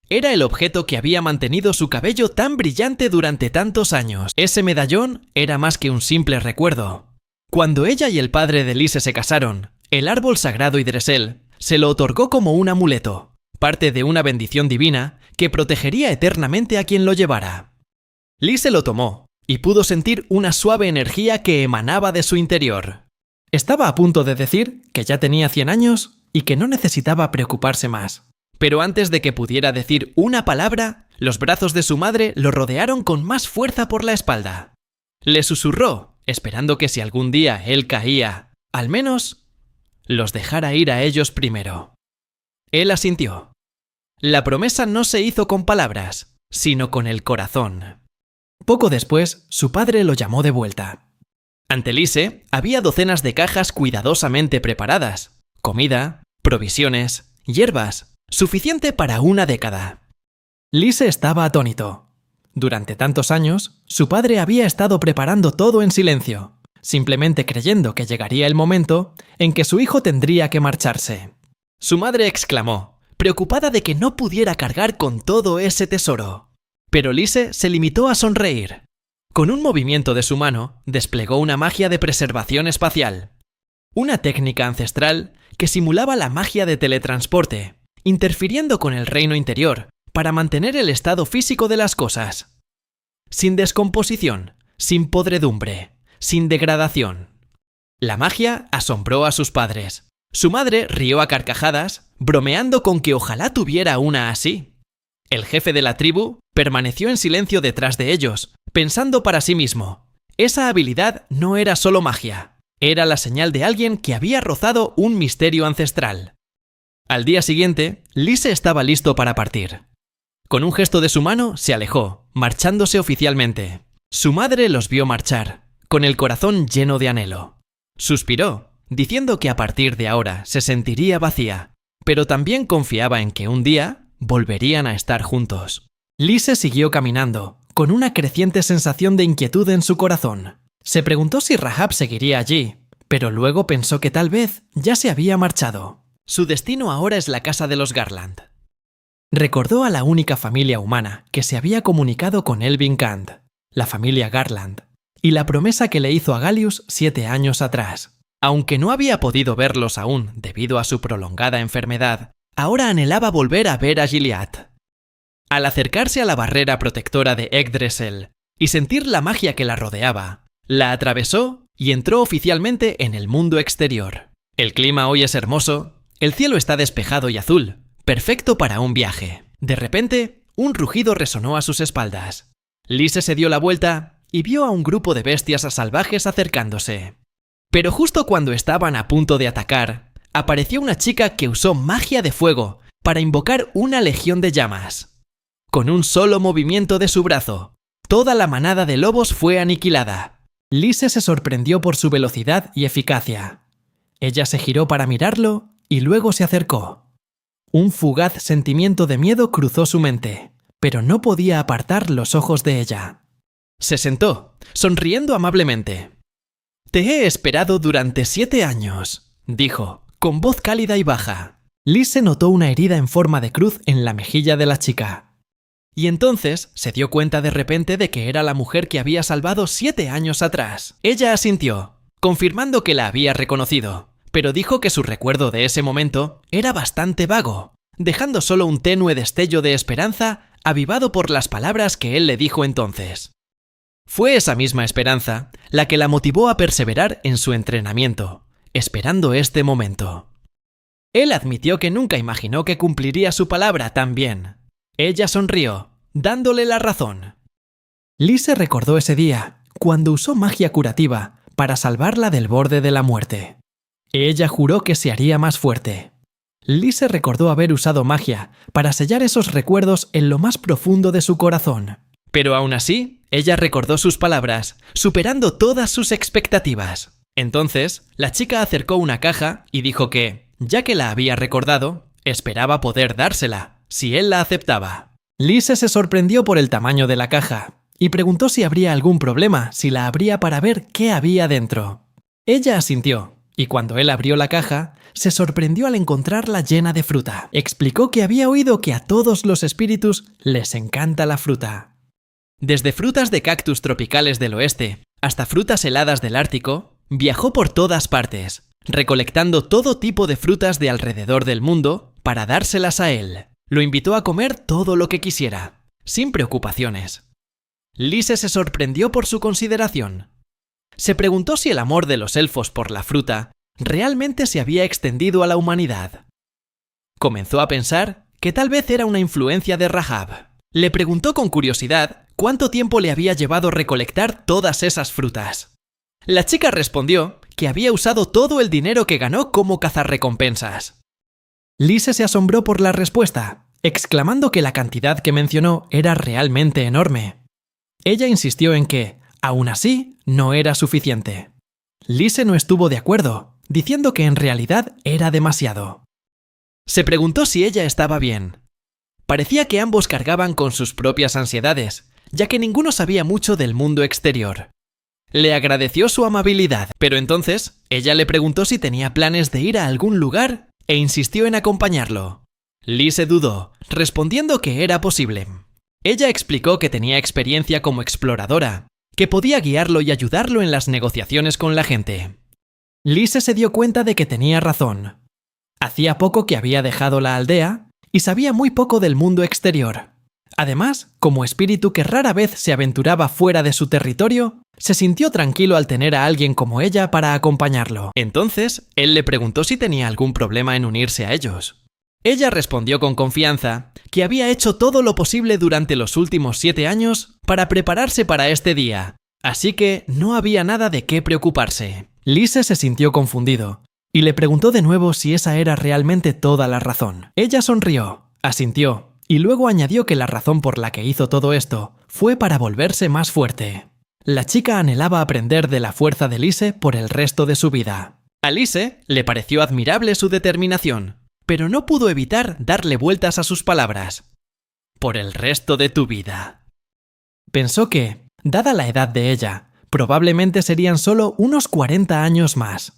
Era el objeto que había mantenido su cabello tan brillante durante tantos años. Ese medallón era más que un simple recuerdo. Cuando ella y el padre de Lise se casaron, el árbol sagrado Yggdrasil se lo otorgó como un amuleto, parte de una bendición divina que protegería eternamente a quien lo llevara. Lise lo tomó y pudo sentir una suave energía que emanaba de su interior. Estaba a punto de decir que ya tenía 100 años y que no necesitaba preocuparse más. Pero antes de que pudiera decir una palabra, los brazos de su madre lo rodearon con más fuerza por la espalda. Le susurró, esperando que si algún día él caía, al menos los dejara ir a ellos primero. Él asintió. La promesa no se hizo con palabras, sino con el corazón. Poco después, su padre lo llamó de vuelta. Ante Lise había docenas de cajas cuidadosamente preparadas. Comida, provisiones, hierbas, suficiente para una década. Lise estaba atónito. Durante tantos años, su padre había estado preparando todo en silencio, simplemente creyendo que llegaría el momento en que su hijo tendría que marcharse. Su madre exclamó, preocupada de que no pudiera cargar con todo ese tesoro. Pero Lise se limitó a sonreír. Con un movimiento de su mano, desplegó una magia de preservación espacial. Una técnica ancestral que simulaba la magia de teletransporte, interfiriendo con el reino interior para mantener el estado físico de las cosas. Sin descomposición, sin podredumbre, sin degradación. La magia asombró a sus padres. Su madre rió a carcajadas, bromeando con que ojalá tuviera una así. El jefe de la tribu permaneció en silencio detrás de ellos, pensando para sí mismo. Esa habilidad no era solo magia, era la señal de alguien que había rozado un misterio ancestral. Al día siguiente, Lise estaba listo para partir. Con un gesto de su mano, se alejó, marchándose oficialmente. Su madre los vio marchar, con el corazón lleno de anhelo. Suspiró, diciendo que a partir de ahora se sentiría vacía, pero también confiaba en que un día volverían a estar juntos. Lise siguió caminando, con una creciente sensación de inquietud en su corazón. Se preguntó si Rahab seguiría allí, pero luego pensó que tal vez ya se había marchado. Su destino ahora es la casa de los Garland. Recordó a la única familia humana que se había comunicado con Elvin Kant, la familia Garland, y la promesa que le hizo a Gallius 7 años atrás. Aunque no había podido verlos aún debido a su prolongada enfermedad, ahora anhelaba volver a ver a Gilead. Al acercarse a la barrera protectora de Yggdrasil y sentir la magia que la rodeaba, la atravesó y entró oficialmente en el mundo exterior. El clima hoy es hermoso. El cielo está despejado y azul, perfecto para un viaje. De repente, un rugido resonó a sus espaldas. Lise se dio la vuelta y vio a un grupo de bestias salvajes acercándose. Pero justo cuando estaban a punto de atacar, apareció una chica que usó magia de fuego para invocar una legión de llamas. Con un solo movimiento de su brazo, toda la manada de lobos fue aniquilada. Lise se sorprendió por su velocidad y eficacia. Ella se giró para mirarlo y luego se acercó. Un fugaz sentimiento de miedo cruzó su mente, pero no podía apartar los ojos de ella. Se sentó, sonriendo amablemente. «Te he esperado durante 7 años», dijo, con voz cálida y baja. Lise notó una herida en forma de cruz en la mejilla de la chica. Y entonces se dio cuenta de repente de que era la mujer que había salvado 7 años atrás. Ella asintió, confirmando que la había reconocido, pero dijo que su recuerdo de ese momento era bastante vago, dejando solo un tenue destello de esperanza avivado por las palabras que él le dijo entonces. Fue esa misma esperanza la que la motivó a perseverar en su entrenamiento, esperando este momento. Él admitió que nunca imaginó que cumpliría su palabra tan bien. Ella sonrió, dándole la razón. Lise recordó ese día, cuando usó magia curativa para salvarla del borde de la muerte. Ella juró que se haría más fuerte. Lise recordó haber usado magia para sellar esos recuerdos en lo más profundo de su corazón. Pero aún así, ella recordó sus palabras, superando todas sus expectativas. Entonces, la chica acercó una caja y dijo que, ya que la había recordado, esperaba poder dársela, si él la aceptaba. Lise se sorprendió por el tamaño de la caja y preguntó si habría algún problema si la abría para ver qué había dentro. Ella asintió, y cuando él abrió la caja, se sorprendió al encontrarla llena de fruta. Explicó que había oído que a todos los espíritus les encanta la fruta. Desde frutas de cactus tropicales del oeste hasta frutas heladas del Ártico, viajó por todas partes, recolectando todo tipo de frutas de alrededor del mundo para dárselas a él. Lo invitó a comer todo lo que quisiera, sin preocupaciones. Lise se sorprendió por su consideración. Se preguntó si el amor de los elfos por la fruta realmente se había extendido a la humanidad. Comenzó a pensar que tal vez era una influencia de Rahab. Le preguntó con curiosidad cuánto tiempo le había llevado recolectar todas esas frutas. La chica respondió que había usado todo el dinero que ganó como cazarrecompensas. Lise se asombró por la respuesta, exclamando que la cantidad que mencionó era realmente enorme. Ella insistió en que, aún así, no era suficiente. Lise no estuvo de acuerdo, diciendo que en realidad era demasiado. Se preguntó si ella estaba bien. Parecía que ambos cargaban con sus propias ansiedades, ya que ninguno sabía mucho del mundo exterior. Le agradeció su amabilidad, pero entonces ella le preguntó si tenía planes de ir a algún lugar e insistió en acompañarlo. Lise dudó, respondiendo que era posible. Ella explicó que tenía experiencia como exploradora, que podía guiarlo y ayudarlo en las negociaciones con la gente. Lise se dio cuenta de que tenía razón. Hacía poco que había dejado la aldea y sabía muy poco del mundo exterior. Además, como espíritu que rara vez se aventuraba fuera de su territorio, se sintió tranquilo al tener a alguien como ella para acompañarlo. Entonces, él le preguntó si tenía algún problema en unirse a ellos. Ella respondió con confianza que había hecho todo lo posible durante los últimos 7 años para prepararse para este día, así que no había nada de qué preocuparse. Lise se sintió confundido y le preguntó de nuevo si esa era realmente toda la razón. Ella sonrió, asintió y luego añadió que la razón por la que hizo todo esto fue para volverse más fuerte. La chica anhelaba aprender de la fuerza de Lise por el resto de su vida. A Lise le pareció admirable su determinación, pero no pudo evitar darle vueltas a sus palabras. Por el resto de tu vida. Pensó que, dada la edad de ella, probablemente serían solo unos 40 años más.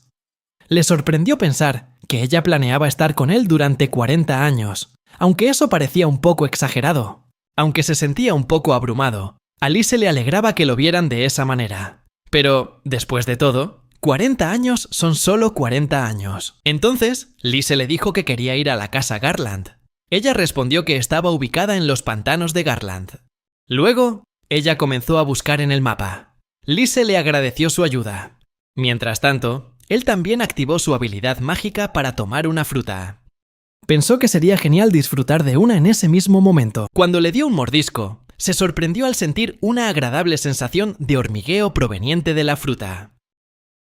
Le sorprendió pensar que ella planeaba estar con él durante 40 años, aunque eso parecía un poco exagerado. Aunque se sentía un poco abrumado, a Lise le alegraba que lo vieran de esa manera. Pero, después de todo, 40 años son solo 40 años. Entonces, Lise le dijo que quería ir a la casa Garland. Ella respondió que estaba ubicada en los pantanos de Garland. Luego, ella comenzó a buscar en el mapa. Lise le agradeció su ayuda. Mientras tanto, él también activó su habilidad mágica para tomar una fruta. Pensó que sería genial disfrutar de una en ese mismo momento. Cuando le dio un mordisco, se sorprendió al sentir una agradable sensación de hormigueo proveniente de la fruta.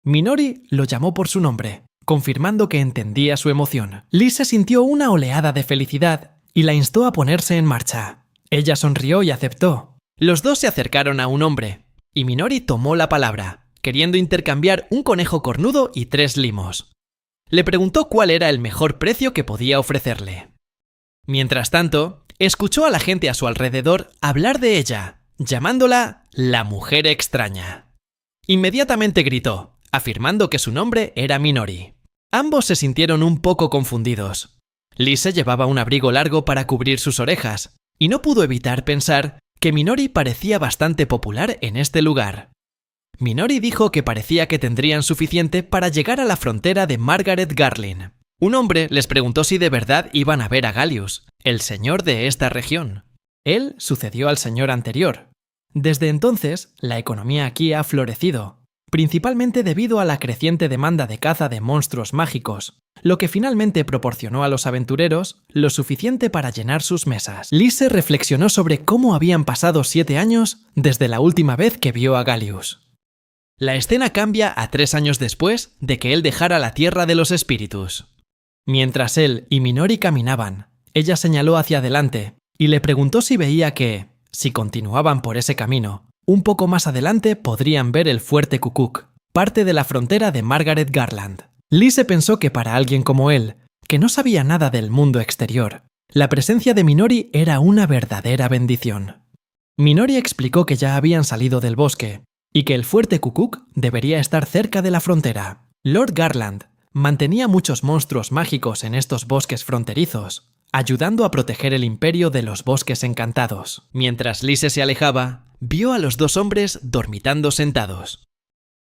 Minori lo llamó por su nombre, confirmando que entendía su emoción. Lise sintió una oleada de felicidad y la instó a ponerse en marcha. Ella sonrió y aceptó. Los dos se acercaron a un hombre, y Minori tomó la palabra, queriendo intercambiar un conejo cornudo y 3 limos. Le preguntó cuál era el mejor precio que podía ofrecerle. Mientras tanto, escuchó a la gente a su alrededor hablar de ella, llamándola la mujer extraña. Inmediatamente gritó, afirmando que su nombre era Minori. Ambos se sintieron un poco confundidos. Lise llevaba un abrigo largo para cubrir sus orejas, y no pudo evitar pensar que Minori parecía bastante popular en este lugar. Minori dijo que parecía que tendrían suficiente para llegar a la frontera de Margaret Garlin. Un hombre les preguntó si de verdad iban a ver a Gallius, el señor de esta región. Él sucedió al señor anterior. Desde entonces, la economía aquí ha florecido, principalmente debido a la creciente demanda de caza de monstruos mágicos, lo que finalmente proporcionó a los aventureros lo suficiente para llenar sus mesas. Lise reflexionó sobre cómo habían pasado 7 años desde la última vez que vio a Gallius. La escena cambia a 3 años después de que él dejara la Tierra de los Espíritus. Mientras él y Minori caminaban, ella señaló hacia adelante y le preguntó si veía que, si continuaban por ese camino, un poco más adelante podrían ver el Fuerte Kukuk, parte de la frontera de Margaret Garland. Lise pensó que para alguien como él, que no sabía nada del mundo exterior, la presencia de Minori era una verdadera bendición. Minori explicó que ya habían salido del bosque y que el Fuerte Kukuk debería estar cerca de la frontera. Lord Garland mantenía muchos monstruos mágicos en estos bosques fronterizos, ayudando a proteger el imperio de los bosques encantados. Mientras Lise se alejaba, vio a los 2 hombres dormitando sentados.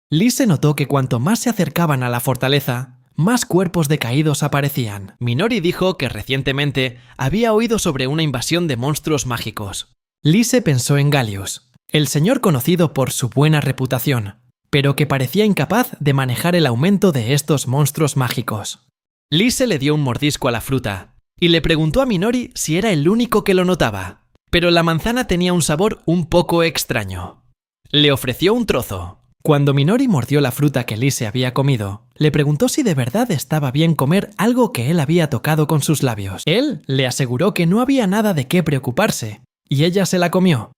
Lise notó que cuanto más se acercaban a la fortaleza, más cuerpos decaídos aparecían. Minori dijo que recientemente había oído sobre una invasión de monstruos mágicos. Lise pensó en Gallius, el señor conocido por su buena reputación, pero que parecía incapaz de manejar el aumento de estos monstruos mágicos. Lise le dio un mordisco a la fruta y le preguntó a Minori si era el único que lo notaba, pero la manzana tenía un sabor un poco extraño. Le ofreció un trozo. Cuando Minori mordió la fruta que Lise había comido, le preguntó si de verdad estaba bien comer algo que él había tocado con sus labios. Él le aseguró que no había nada de qué preocuparse, y ella se la comió.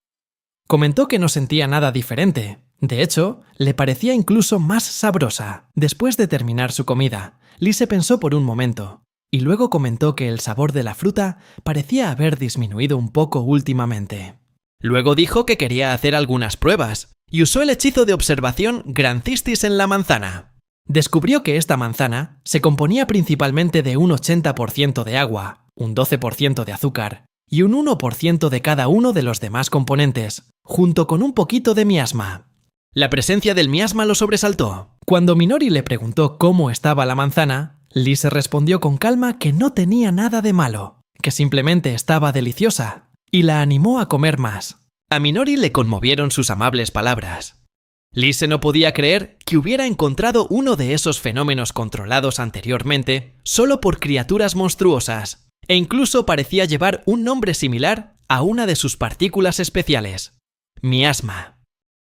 Comentó que no sentía nada diferente. De hecho, le parecía incluso más sabrosa. Después de terminar su comida, Lise pensó por un momento, y luego comentó que el sabor de la fruta parecía haber disminuido un poco últimamente. Luego dijo que quería hacer algunas pruebas, y usó el hechizo de observación Gran Cistis en la manzana. Descubrió que esta manzana se componía principalmente de un 80% de agua, un 12% de azúcar y un 1% de cada uno de los demás componentes, junto con un poquito de miasma. La presencia del miasma lo sobresaltó. Cuando Minori le preguntó cómo estaba la manzana, Lise respondió con calma que no tenía nada de malo, que simplemente estaba deliciosa, y la animó a comer más. A Minori le conmovieron sus amables palabras. Lise no podía creer que hubiera encontrado uno de esos fenómenos controlados anteriormente solo por criaturas monstruosas, e incluso parecía llevar un nombre similar a una de sus partículas especiales: miasma.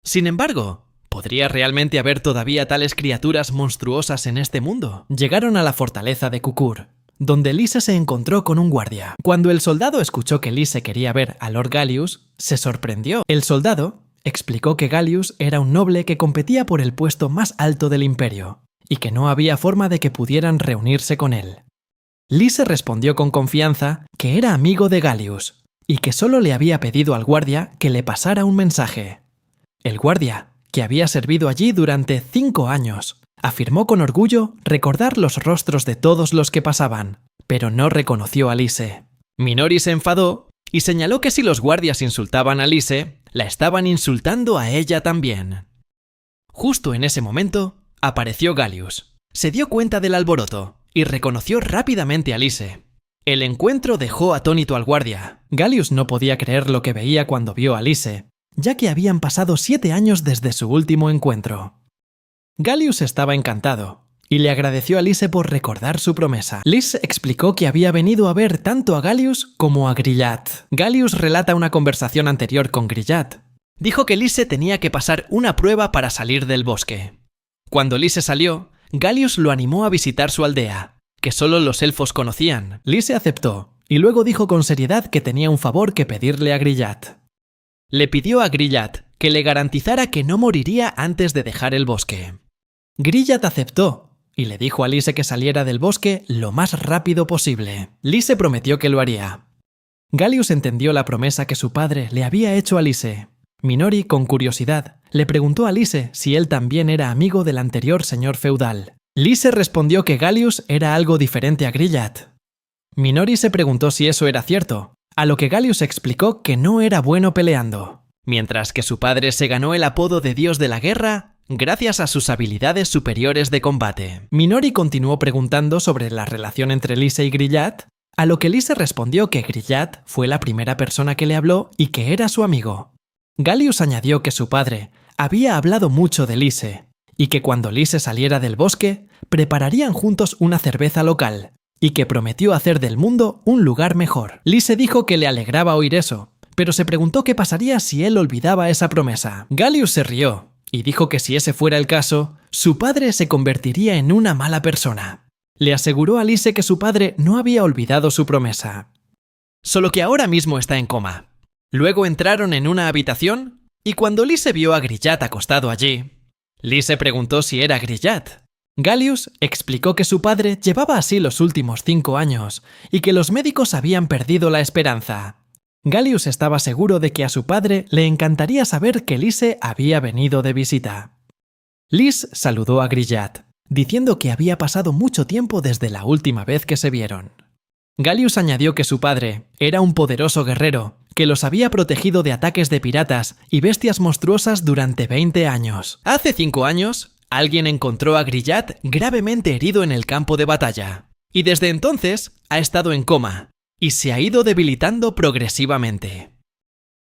Sin embargo, ¿podría realmente haber todavía tales criaturas monstruosas en este mundo? Llegaron a la fortaleza de Kukur, donde Lise se encontró con un guardia. Cuando el soldado escuchó que Lise quería ver a Lord Gallius, se sorprendió. El soldado explicó que Gallius era un noble que competía por el puesto más alto del imperio, y que no había forma de que pudieran reunirse con él. Lise respondió con confianza que era amigo de Gallius, y que solo le había pedido al guardia que le pasara un mensaje. El guardia, que había servido allí durante 5 años, afirmó con orgullo recordar los rostros de todos los que pasaban, pero no reconoció a Lise. Minori se enfadó y señaló que si los guardias insultaban a Lise, la estaban insultando a ella también. Justo en ese momento, apareció Gallius. Se dio cuenta del alboroto y reconoció rápidamente a Lise. El encuentro dejó atónito al guardia. Gallius no podía creer lo que veía cuando vio a Lise, ya que habían pasado 7 años desde su último encuentro. Gallius estaba encantado y le agradeció a Lise por recordar su promesa. Lise explicó que había venido a ver tanto a Gallius como a Grillat. Gallius relata una conversación anterior con Grillat. Dijo que Lise tenía que pasar una prueba para salir del bosque. Cuando Lise salió, Gallius lo animó a visitar su aldea, que solo los elfos conocían. Lise aceptó y luego dijo con seriedad que tenía un favor que pedirle a Grillat. Le pidió a Grillat que le garantizara que no moriría antes de dejar el bosque. Grillat aceptó y le dijo a Lise que saliera del bosque lo más rápido posible. Lise prometió que lo haría. Gallius entendió la promesa que su padre le había hecho a Lise. Minori, con curiosidad, le preguntó a Lise si él también era amigo del anterior señor feudal. Lise respondió que Gallius era algo diferente a Grillat. Minori se preguntó si eso era cierto, a lo que Gallius explicó que no era bueno peleando, mientras que su padre se ganó el apodo de dios de la guerra gracias a sus habilidades superiores de combate. Minori continuó preguntando sobre la relación entre Lise y Grillat, a lo que Lise respondió que Grillat fue la primera persona que le habló y que era su amigo. Gallius añadió que su padre había hablado mucho de Lise, y que cuando Lise saliera del bosque, prepararían juntos una cerveza local, y que prometió hacer del mundo un lugar mejor. Lise dijo que le alegraba oír eso, pero se preguntó qué pasaría si él olvidaba esa promesa. Gallius se rió, y dijo que si ese fuera el caso, su padre se convertiría en una mala persona. Le aseguró a Lise que su padre no había olvidado su promesa. Solo que ahora mismo está en coma. Luego entraron en una habitación, y cuando Lise vio a Grillat acostado allí, Lise preguntó si era Grillat. Gallius explicó que su padre llevaba así los últimos 5 años, y que los médicos habían perdido la esperanza. Gallius estaba seguro de que a su padre le encantaría saber que Lise había venido de visita. Lise saludó a Grillat, diciendo que había pasado mucho tiempo desde la última vez que se vieron. Gallius añadió que su padre era un poderoso guerrero, que los había protegido de ataques de piratas y bestias monstruosas durante 20 años. Hace 5 años, alguien encontró a Grillat gravemente herido en el campo de batalla, y desde entonces ha estado en coma, y se ha ido debilitando progresivamente.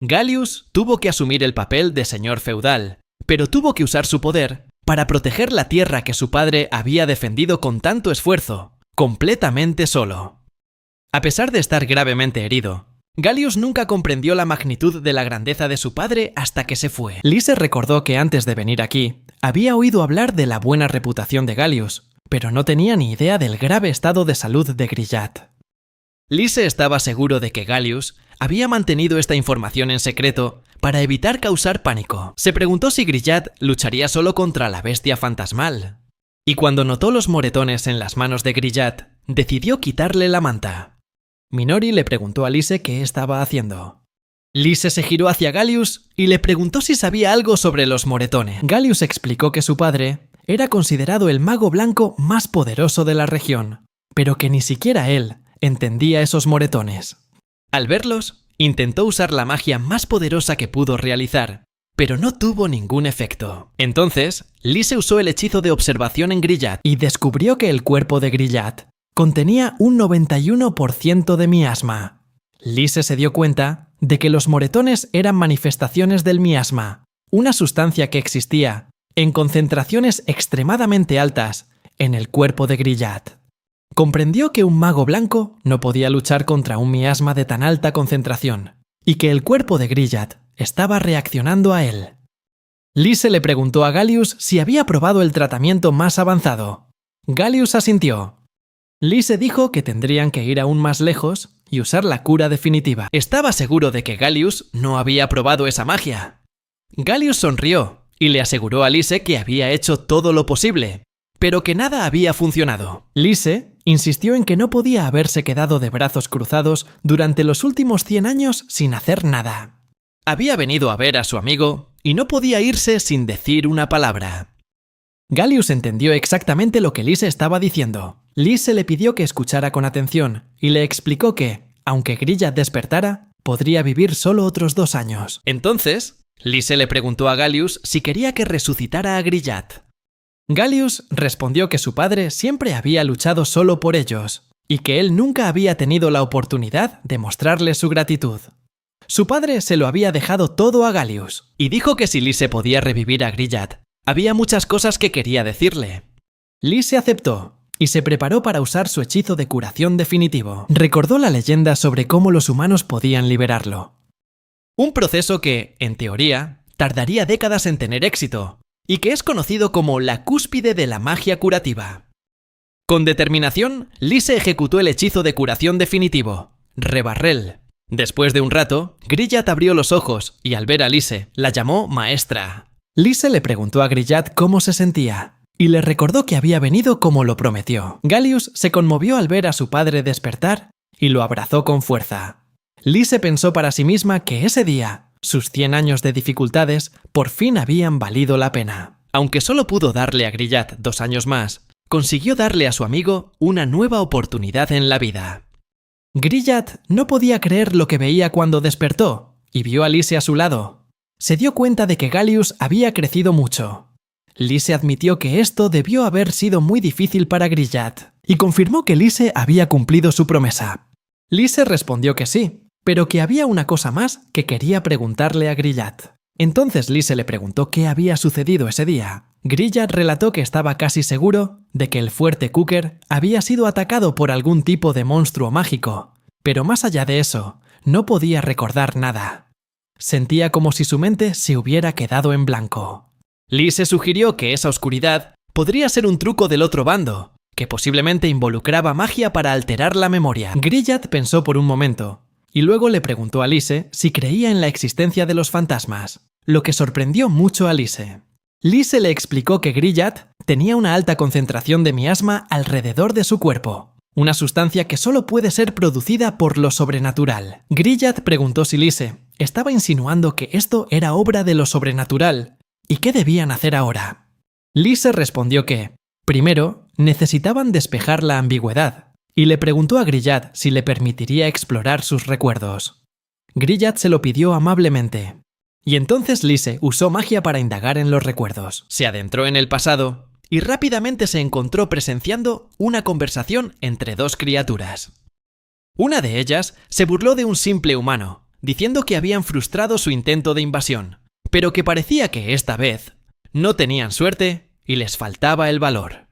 Gallius tuvo que asumir el papel de señor feudal, pero tuvo que usar su poder para proteger la tierra que su padre había defendido con tanto esfuerzo, completamente solo. A pesar de estar gravemente herido, Gallius nunca comprendió la magnitud de la grandeza de su padre hasta que se fue. Lise recordó que antes de venir aquí, había oído hablar de la buena reputación de Gallius, pero no tenía ni idea del grave estado de salud de Grillat. Lise estaba seguro de que Gallius había mantenido esta información en secreto para evitar causar pánico. Se preguntó si Grillat lucharía solo contra la bestia fantasmal. Y cuando notó los moretones en las manos de Grillat, decidió quitarle la manta. Minori le preguntó a Lise qué estaba haciendo. Lise se giró hacia Gallius y le preguntó si sabía algo sobre los moretones. Gallius explicó que su padre era considerado el mago blanco más poderoso de la región, pero que ni siquiera él entendía esos moretones. Al verlos, intentó usar la magia más poderosa que pudo realizar, pero no tuvo ningún efecto. Entonces, Lise usó el hechizo de observación en Grillat y descubrió que el cuerpo de Grillat contenía un 91% de miasma. Lise se dio cuenta de que los moretones eran manifestaciones del miasma, una sustancia que existía en concentraciones extremadamente altas en el cuerpo de Grillat. Comprendió que un mago blanco no podía luchar contra un miasma de tan alta concentración, y que el cuerpo de Grillat estaba reaccionando a él. Lise le preguntó a Gallius si había probado el tratamiento más avanzado. Gallius asintió. Lise dijo que tendrían que ir aún más lejos y usar la cura definitiva. Estaba seguro de que Gallius no había probado esa magia. Gallius sonrió y le aseguró a Lise que había hecho todo lo posible, pero que nada había funcionado. Lise insistió en que no podía haberse quedado de brazos cruzados durante los últimos 100 años sin hacer nada. Había venido a ver a su amigo y no podía irse sin decir una palabra. Gallius entendió exactamente lo que Lise estaba diciendo. Lise le pidió que escuchara con atención y le explicó que, aunque Grillat despertara, podría vivir solo otros 2 años. Entonces, Lise le preguntó a Gallius si quería que resucitara a Grillat. Gallius respondió que su padre siempre había luchado solo por ellos y que él nunca había tenido la oportunidad de mostrarles su gratitud. Su padre se lo había dejado todo a Gallius y dijo que si Lise podía revivir a Grillat, había muchas cosas que quería decirle. Lise aceptó y se preparó para usar su hechizo de curación definitivo. Recordó la leyenda sobre cómo los humanos podían liberarlo. Un proceso que, en teoría, tardaría décadas en tener éxito, y que es conocido como la cúspide de la magia curativa. Con determinación, Lise ejecutó el hechizo de curación definitivo, Rebarrel. Después de un rato, Grillat abrió los ojos y al ver a Lise, la llamó maestra. Lise le preguntó a Grillat cómo se sentía, y le recordó que había venido como lo prometió. Gallius se conmovió al ver a su padre despertar y lo abrazó con fuerza. Lise pensó para sí misma que ese día, sus 100 años de dificultades, por fin habían valido la pena. Aunque solo pudo darle a Grillat 2 años más, consiguió darle a su amigo una nueva oportunidad en la vida. Grillat no podía creer lo que veía cuando despertó y vio a Lise a su lado. Se dio cuenta de que Gallius había crecido mucho. Lise admitió que esto debió haber sido muy difícil para Grillat y confirmó que Lise había cumplido su promesa. Lise respondió que sí, pero que había una cosa más que quería preguntarle a Grillat. Entonces Lise le preguntó qué había sucedido ese día. Grillat relató que estaba casi seguro de que el fuerte Cooker había sido atacado por algún tipo de monstruo mágico, pero más allá de eso, no podía recordar nada. Sentía como si su mente se hubiera quedado en blanco. Lise sugirió que esa oscuridad podría ser un truco del otro bando, que posiblemente involucraba magia para alterar la memoria. Grillat pensó por un momento, y luego le preguntó a Lise si creía en la existencia de los fantasmas, lo que sorprendió mucho a Lise. Lise le explicó que Grillat tenía una alta concentración de miasma alrededor de su cuerpo, una sustancia que solo puede ser producida por lo sobrenatural. Grillat preguntó si Lise estaba insinuando que esto era obra de lo sobrenatural y qué debían hacer ahora. Lise respondió que, primero, necesitaban despejar la ambigüedad, y le preguntó a Grillat si le permitiría explorar sus recuerdos. Grillat se lo pidió amablemente. Y entonces Lise usó magia para indagar en los recuerdos. Se adentró en el pasado y rápidamente se encontró presenciando una conversación entre dos criaturas. Una de ellas se burló de un simple humano, diciendo que habían frustrado su intento de invasión, pero que parecía que esta vez no tenían suerte y les faltaba el valor.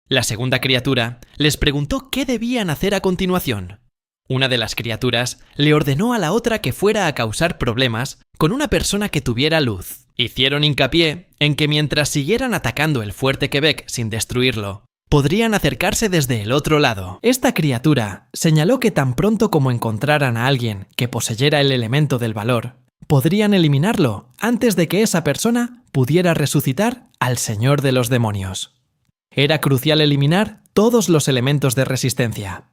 La segunda criatura les preguntó qué debían hacer a continuación. Una de las criaturas le ordenó a la otra que fuera a causar problemas con una persona que tuviera luz. Hicieron hincapié en que mientras siguieran atacando el fuerte Quebec sin destruirlo, podrían acercarse desde el otro lado. Esta criatura señaló que tan pronto como encontraran a alguien que poseyera el elemento del valor, podrían eliminarlo antes de que esa persona pudiera resucitar al Señor de los Demonios. Era crucial eliminar todos los elementos de resistencia.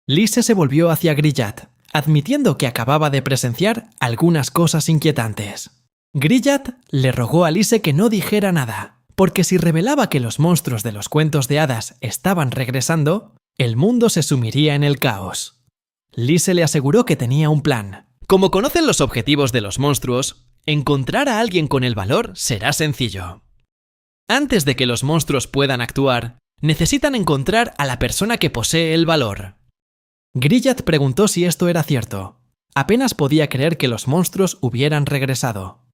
Lise se volvió hacia Grillat, admitiendo que acababa de presenciar algunas cosas inquietantes. Grillat le rogó a Lise que no dijera nada, porque si revelaba que los monstruos de los cuentos de hadas estaban regresando, el mundo se sumiría en el caos. Lise le aseguró que tenía un plan. Como conocen los objetivos de los monstruos, encontrar a alguien con el valor será sencillo. Antes de que los monstruos puedan actuar, necesitan encontrar a la persona que posee el valor. Grillat preguntó si esto era cierto. Apenas podía creer que los monstruos hubieran regresado.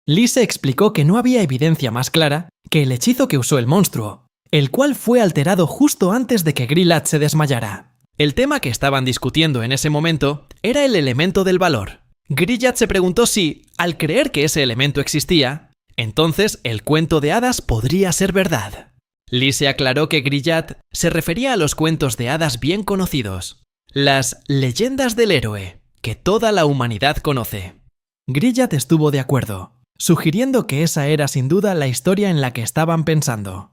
Lise explicó que no había evidencia más clara que el hechizo que usó el monstruo, el cual fue alterado justo antes de que Grillat se desmayara. El tema que estaban discutiendo en ese momento era el elemento del valor. Grillat se preguntó si, al creer que ese elemento existía, entonces el cuento de hadas podría ser verdad. Lise aclaró que Grillat se refería a los cuentos de hadas bien conocidos, las leyendas del héroe, que toda la humanidad conoce. Grillat estuvo de acuerdo, sugiriendo que esa era sin duda la historia en la que estaban pensando.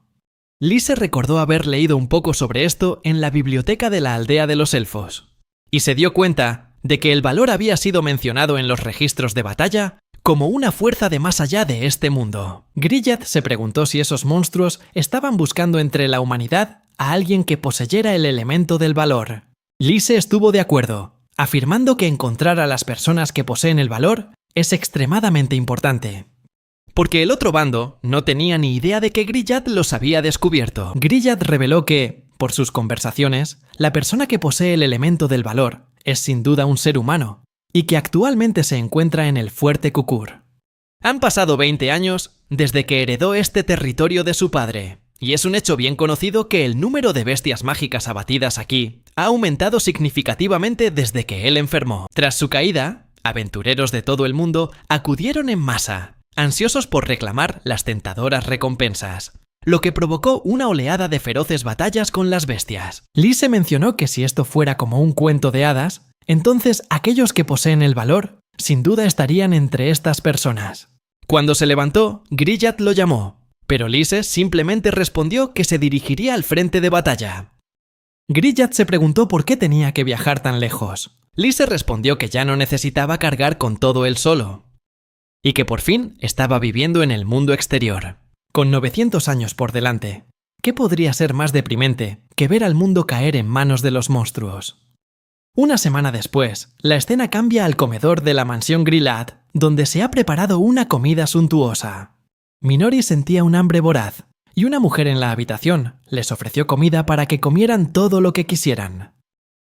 Lise recordó haber leído un poco sobre esto en la biblioteca de la aldea de los elfos, y se dio cuenta de que el valor había sido mencionado en los registros de batalla como una fuerza de más allá de este mundo. Grillat se preguntó si esos monstruos estaban buscando entre la humanidad a alguien que poseyera el elemento del valor. Lise estuvo de acuerdo, afirmando que encontrar a las personas que poseen el valor es extremadamente importante. Porque el otro bando no tenía ni idea de que Grillat los había descubierto. Grillat reveló que, por sus conversaciones, la persona que posee el elemento del valor es sin duda un ser humano, y que actualmente se encuentra en el fuerte Kukur. Han pasado 20 años desde que heredó este territorio de su padre, y es un hecho bien conocido que el número de bestias mágicas abatidas aquí ha aumentado significativamente desde que él enfermó. Tras su caída, aventureros de todo el mundo acudieron en masa, ansiosos por reclamar las tentadoras recompensas, lo que provocó una oleada de feroces batallas con las bestias. Lise mencionó que si esto fuera como un cuento de hadas, entonces aquellos que poseen el valor sin duda estarían entre estas personas. Cuando se levantó, Grillat lo llamó, pero Lise simplemente respondió que se dirigiría al frente de batalla. Grillat se preguntó por qué tenía que viajar tan lejos. Lise respondió que ya no necesitaba cargar con todo él solo, y que por fin estaba viviendo en el mundo exterior. Con 900 años por delante, ¿qué podría ser más deprimente que ver al mundo caer en manos de los monstruos? Una semana después, la escena cambia al comedor de la mansión Grillat, donde se ha preparado una comida suntuosa. Minori sentía un hambre voraz, y una mujer en la habitación les ofreció comida para que comieran todo lo que quisieran.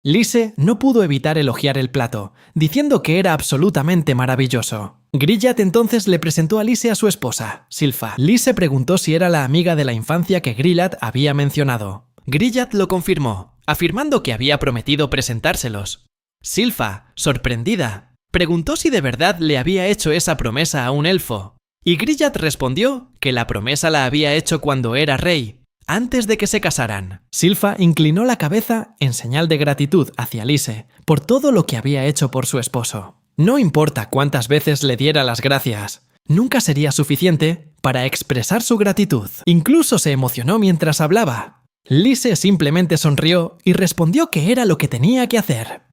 Lise no pudo evitar elogiar el plato, diciendo que era absolutamente maravilloso. Grillat entonces le presentó a Lise a su esposa, Silfa. Lise preguntó si era la amiga de la infancia que Grillat había mencionado. Grillat lo confirmó, afirmando que había prometido presentárselos. Silfa, sorprendida, preguntó si de verdad le había hecho esa promesa a un elfo, y Grillat respondió que la promesa la había hecho cuando era rey, antes de que se casaran. Silfa inclinó la cabeza en señal de gratitud hacia Lise por todo lo que había hecho por su esposo. No importa cuántas veces le diera las gracias, nunca sería suficiente para expresar su gratitud. Incluso se emocionó mientras hablaba. Lise simplemente sonrió y respondió que era lo que tenía que hacer.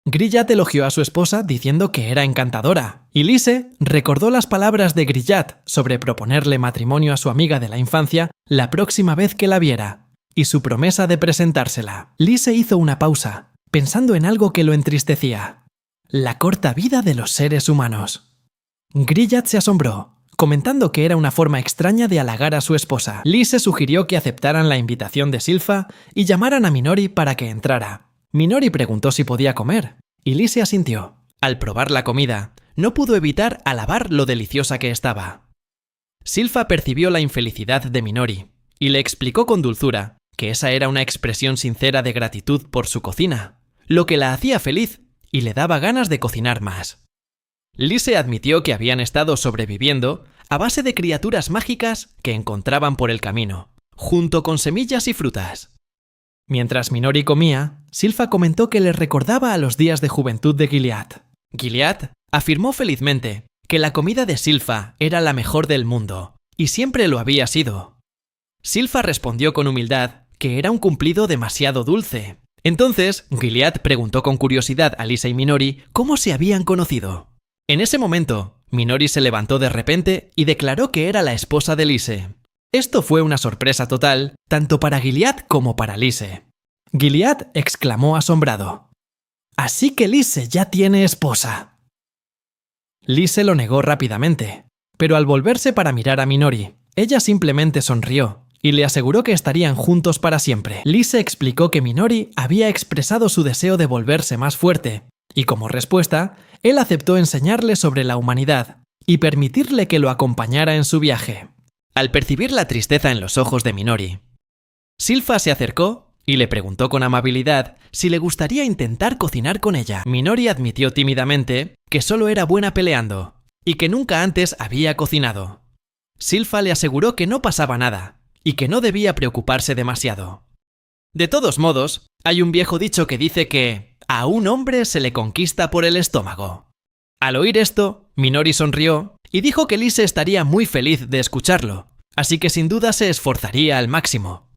Grillat elogió a su esposa diciendo que era encantadora, y Lise recordó las palabras de Grillat sobre proponerle matrimonio a su amiga de la infancia la próxima vez que la viera, y su promesa de presentársela. Lise hizo una pausa, pensando en algo que lo entristecía: la corta vida de los seres humanos. Grillat se asombró, comentando que era una forma extraña de halagar a su esposa. Lise sugirió que aceptaran la invitación de Silfa y llamaran a Minori para que entrara. Minori preguntó si podía comer, y Lise asintió. Al probar la comida, no pudo evitar alabar lo deliciosa que estaba. Silfa percibió la infelicidad de Minori, y le explicó con dulzura que esa era una expresión sincera de gratitud por su cocina, lo que la hacía feliz y le daba ganas de cocinar más. Lise admitió que habían estado sobreviviendo a base de criaturas mágicas que encontraban por el camino, junto con semillas y frutas. Mientras Minori comía, Silfa comentó que le recordaba a los días de juventud de Gilliatt. Gilliatt afirmó felizmente que la comida de Silfa era la mejor del mundo, y siempre lo había sido. Silfa respondió con humildad que era un cumplido demasiado dulce. Entonces, Gilliatt preguntó con curiosidad a Lise y Minori cómo se habían conocido. En ese momento, Minori se levantó de repente y declaró que era la esposa de Lise. Esto fue una sorpresa total, tanto para Gilliatt como para Lise. Gilliatt exclamó asombrado: «¡Así que Lise ya tiene esposa!». Lise lo negó rápidamente, pero al volverse para mirar a Minori, ella simplemente sonrió y le aseguró que estarían juntos para siempre. Lise explicó que Minori había expresado su deseo de volverse más fuerte, y como respuesta, él aceptó enseñarle sobre la humanidad y permitirle que lo acompañara en su viaje. Al percibir la tristeza en los ojos de Minori, Silfa se acercó y le preguntó con amabilidad si le gustaría intentar cocinar con ella. Minori admitió tímidamente que solo era buena peleando y que nunca antes había cocinado. Silfa le aseguró que no pasaba nada y que no debía preocuparse demasiado. De todos modos, hay un viejo dicho que dice que a un hombre se le conquista por el estómago. Al oír esto, Minori sonrió y dijo que Lise estaría muy feliz de escucharlo, así que sin duda se esforzaría al máximo.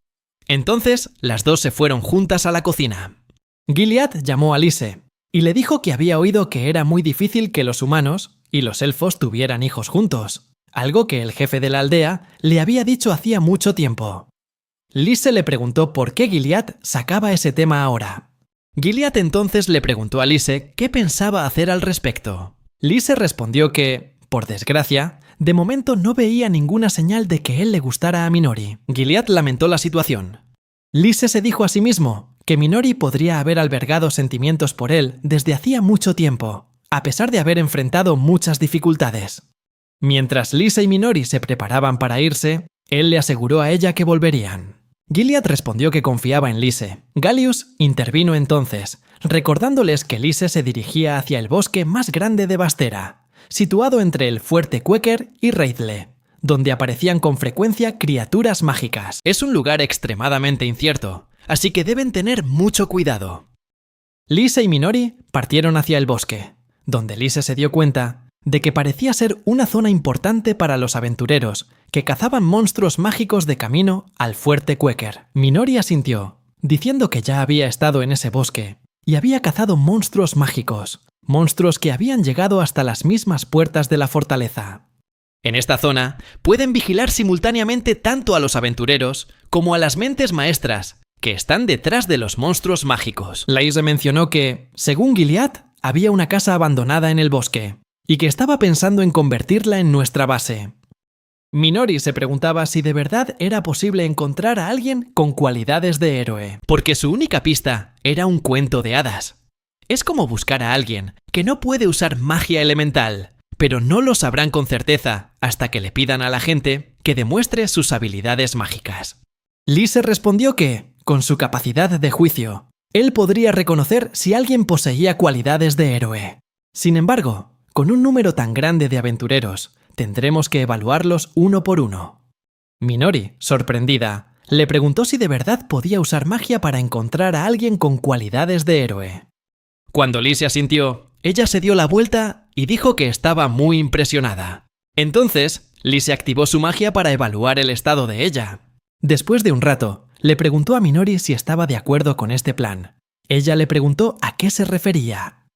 Entonces, las dos se fueron juntas a la cocina. Gilliatt llamó a Lise y le dijo que había oído que era muy difícil que los humanos y los elfos tuvieran hijos juntos, algo que el jefe de la aldea le había dicho hacía mucho tiempo. Lise le preguntó por qué Gilliatt sacaba ese tema ahora. Gilliatt entonces le preguntó a Lise qué pensaba hacer al respecto. Lise respondió que, por desgracia, de momento no veía ninguna señal de que él le gustara a Minori. Gilliatt lamentó la situación. Lise se dijo a sí mismo que Minori podría haber albergado sentimientos por él desde hacía mucho tiempo, a pesar de haber enfrentado muchas dificultades. Mientras Lise y Minori se preparaban para irse, él le aseguró a ella que volverían. Gilliatt respondió que confiaba en Lise. Gallius intervino entonces, recordándoles que Lise se dirigía hacia el bosque más grande de Bastera, situado entre el fuerte Quaker y Reidle, donde aparecían con frecuencia criaturas mágicas. Es un lugar extremadamente incierto, así que deben tener mucho cuidado. Lise y Minori partieron hacia el bosque, donde Lise se dio cuenta de que parecía ser una zona importante para los aventureros que cazaban monstruos mágicos de camino al fuerte Quaker. Minori asintió, diciendo que ya había estado en ese bosque y había cazado monstruos mágicos, monstruos que habían llegado hasta las mismas puertas de la fortaleza. En esta zona pueden vigilar simultáneamente tanto a los aventureros como a las mentes maestras que están detrás de los monstruos mágicos. Lise mencionó que, según Gilead, había una casa abandonada en el bosque, y que estaba pensando en convertirla en nuestra base. Minori se preguntaba si de verdad era posible encontrar a alguien con cualidades de héroe, porque su única pista era un cuento de hadas. Es como buscar a alguien que no puede usar magia elemental, pero no lo sabrán con certeza hasta que le pidan a la gente que demuestre sus habilidades mágicas. Lise respondió que, con su capacidad de juicio, él podría reconocer si alguien poseía cualidades de héroe. Sin embargo, con un número tan grande de aventureros, tendremos que evaluarlos uno por uno. Minori, sorprendida, le preguntó si de verdad podía usar magia para encontrar a alguien con cualidades de héroe. Cuando Lise asintió, ella se dio la vuelta y dijo que estaba muy impresionada. Entonces, Lise activó su magia para evaluar el estado de ella. Después de un rato, le preguntó a Minori si estaba de acuerdo con este plan. Ella le preguntó a qué se refería.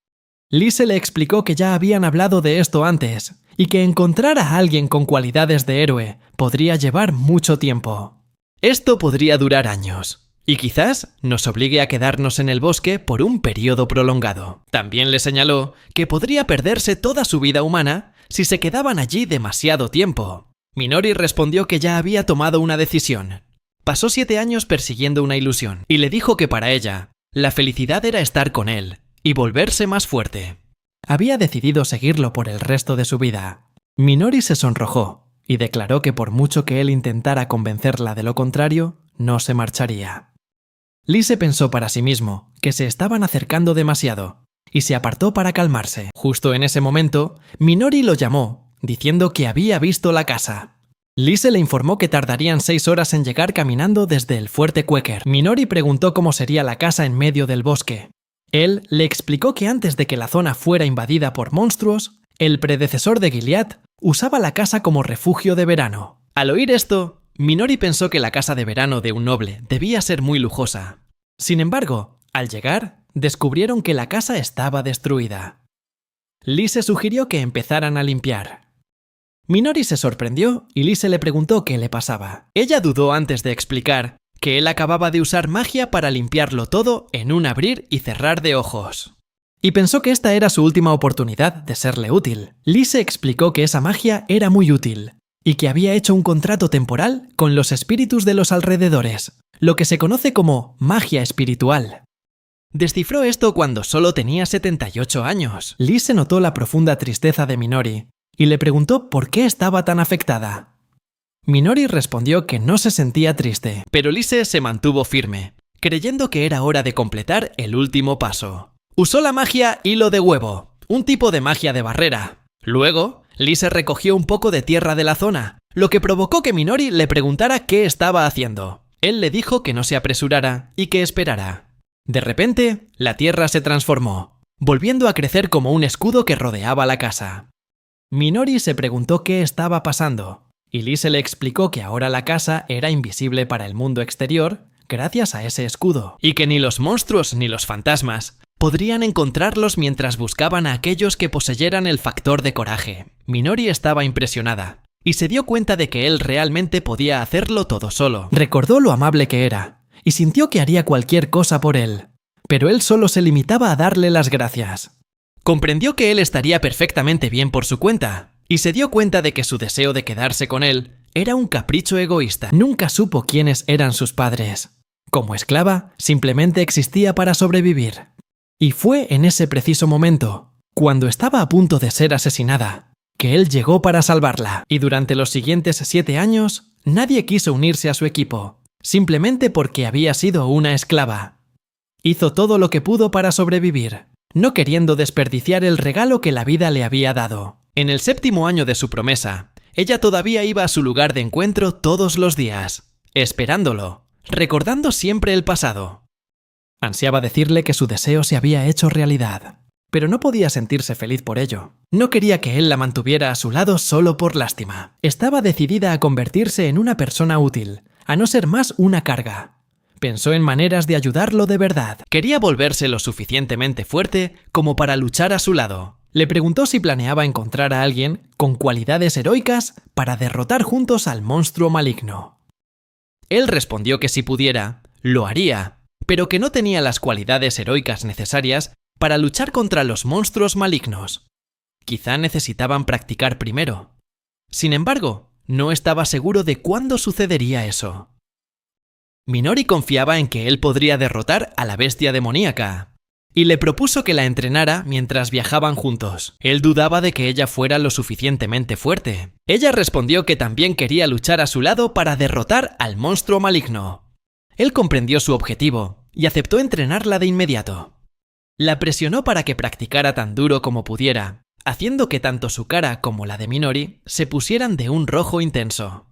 Lise le explicó que ya habían hablado de esto antes, y que encontrar a alguien con cualidades de héroe podría llevar mucho tiempo. Esto podría durar años, y quizás nos obligue a quedarnos en el bosque por un periodo prolongado. También le señaló que podría perderse toda su vida humana si se quedaban allí demasiado tiempo. Minori respondió que ya había tomado una decisión. Pasó 7 años persiguiendo una ilusión, y le dijo que para ella, la felicidad era estar con él y volverse más fuerte. Había decidido seguirlo por el resto de su vida. Minori se sonrojó y declaró que por mucho que él intentara convencerla de lo contrario, no se marcharía. Lise pensó para sí mismo que se estaban acercando demasiado y se apartó para calmarse. Justo en ese momento, Minori lo llamó, diciendo que había visto la casa. Lise le informó que tardarían 6 horas en llegar caminando desde el fuerte Quaker. Minori preguntó cómo sería la casa en medio del bosque. Él le explicó que antes de que la zona fuera invadida por monstruos, el predecesor de Gilead usaba la casa como refugio de verano. Al oír esto, Minori pensó que la casa de verano de un noble debía ser muy lujosa. Sin embargo, al llegar, descubrieron que la casa estaba destruida. Lise sugirió que empezaran a limpiar. Minori se sorprendió y Lise le preguntó qué le pasaba. Ella dudó antes de explicar que él acababa de usar magia para limpiarlo todo en un abrir y cerrar de ojos. Y pensó que esta era su última oportunidad de serle útil. Lise explicó que esa magia era muy útil, y que había hecho un contrato temporal con los espíritus de los alrededores, lo que se conoce como magia espiritual. Descifró esto cuando solo tenía 78 años. Lise notó la profunda tristeza de Minori, y le preguntó por qué estaba tan afectada. Minori respondió que no se sentía triste, pero Lise se mantuvo firme, creyendo que era hora de completar el último paso. Usó la magia hilo de huevo, un tipo de magia de barrera. Luego, Lise recogió un poco de tierra de la zona, lo que provocó que Minori le preguntara qué estaba haciendo. Él le dijo que no se apresurara y que esperara. De repente, la tierra se transformó, volviendo a crecer como un escudo que rodeaba la casa. Minori se preguntó qué estaba pasando, y Lise le explicó que ahora la casa era invisible para el mundo exterior gracias a ese escudo, y que ni los monstruos ni los fantasmas podrían encontrarlos mientras buscaban a aquellos que poseyeran el factor de coraje. Minori estaba impresionada, y se dio cuenta de que él realmente podía hacerlo todo solo. Recordó lo amable que era, y sintió que haría cualquier cosa por él, pero él solo se limitaba a darle las gracias. Comprendió que él estaría perfectamente bien por su cuenta, y se dio cuenta de que su deseo de quedarse con él era un capricho egoísta. Nunca supo quiénes eran sus padres. Como esclava, simplemente existía para sobrevivir. Y fue en ese preciso momento, cuando estaba a punto de ser asesinada, que él llegó para salvarla. Y durante los siguientes 7 años, nadie quiso unirse a su equipo, simplemente porque había sido una esclava. Hizo todo lo que pudo para sobrevivir, no queriendo desperdiciar el regalo que la vida le había dado. En el 7º año de su promesa, ella todavía iba a su lugar de encuentro todos los días, esperándolo, recordando siempre el pasado. Ansiaba decirle que su deseo se había hecho realidad, pero no podía sentirse feliz por ello. No quería que él la mantuviera a su lado solo por lástima. Estaba decidida a convertirse en una persona útil, a no ser más una carga. Pensó en maneras de ayudarlo de verdad. Quería volverse lo suficientemente fuerte como para luchar a su lado. Le preguntó si planeaba encontrar a alguien con cualidades heroicas para derrotar juntos al monstruo maligno. Él respondió que si pudiera, Lo haría, pero que no tenía las cualidades heroicas necesarias para luchar contra los monstruos malignos. Quizá necesitaban practicar primero. Sin embargo, no estaba seguro de cuándo sucedería eso. Minori confiaba en que él podría derrotar a la bestia demoníaca, y le propuso que la entrenara mientras viajaban juntos. Él dudaba de que ella fuera lo suficientemente fuerte. Ella respondió que también quería luchar a su lado para derrotar al monstruo maligno. Él comprendió su objetivo y aceptó entrenarla de inmediato. La presionó para que practicara tan duro como pudiera, haciendo que tanto su cara como la de Minori se pusieran de un rojo intenso.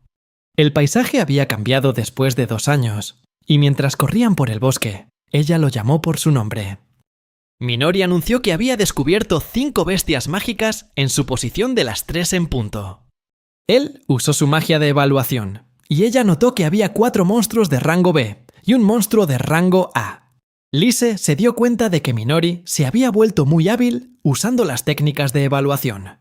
El paisaje había cambiado después de 2 años, y mientras corrían por el bosque, ella lo llamó por su nombre. Minori anunció que había descubierto 5 bestias mágicas en su posición de las 3 en punto. Él usó su magia de evaluación, y ella notó que había 4 monstruos de rango B y un monstruo de rango A. Lise se dio cuenta de que Minori se había vuelto muy hábil usando las técnicas de evaluación.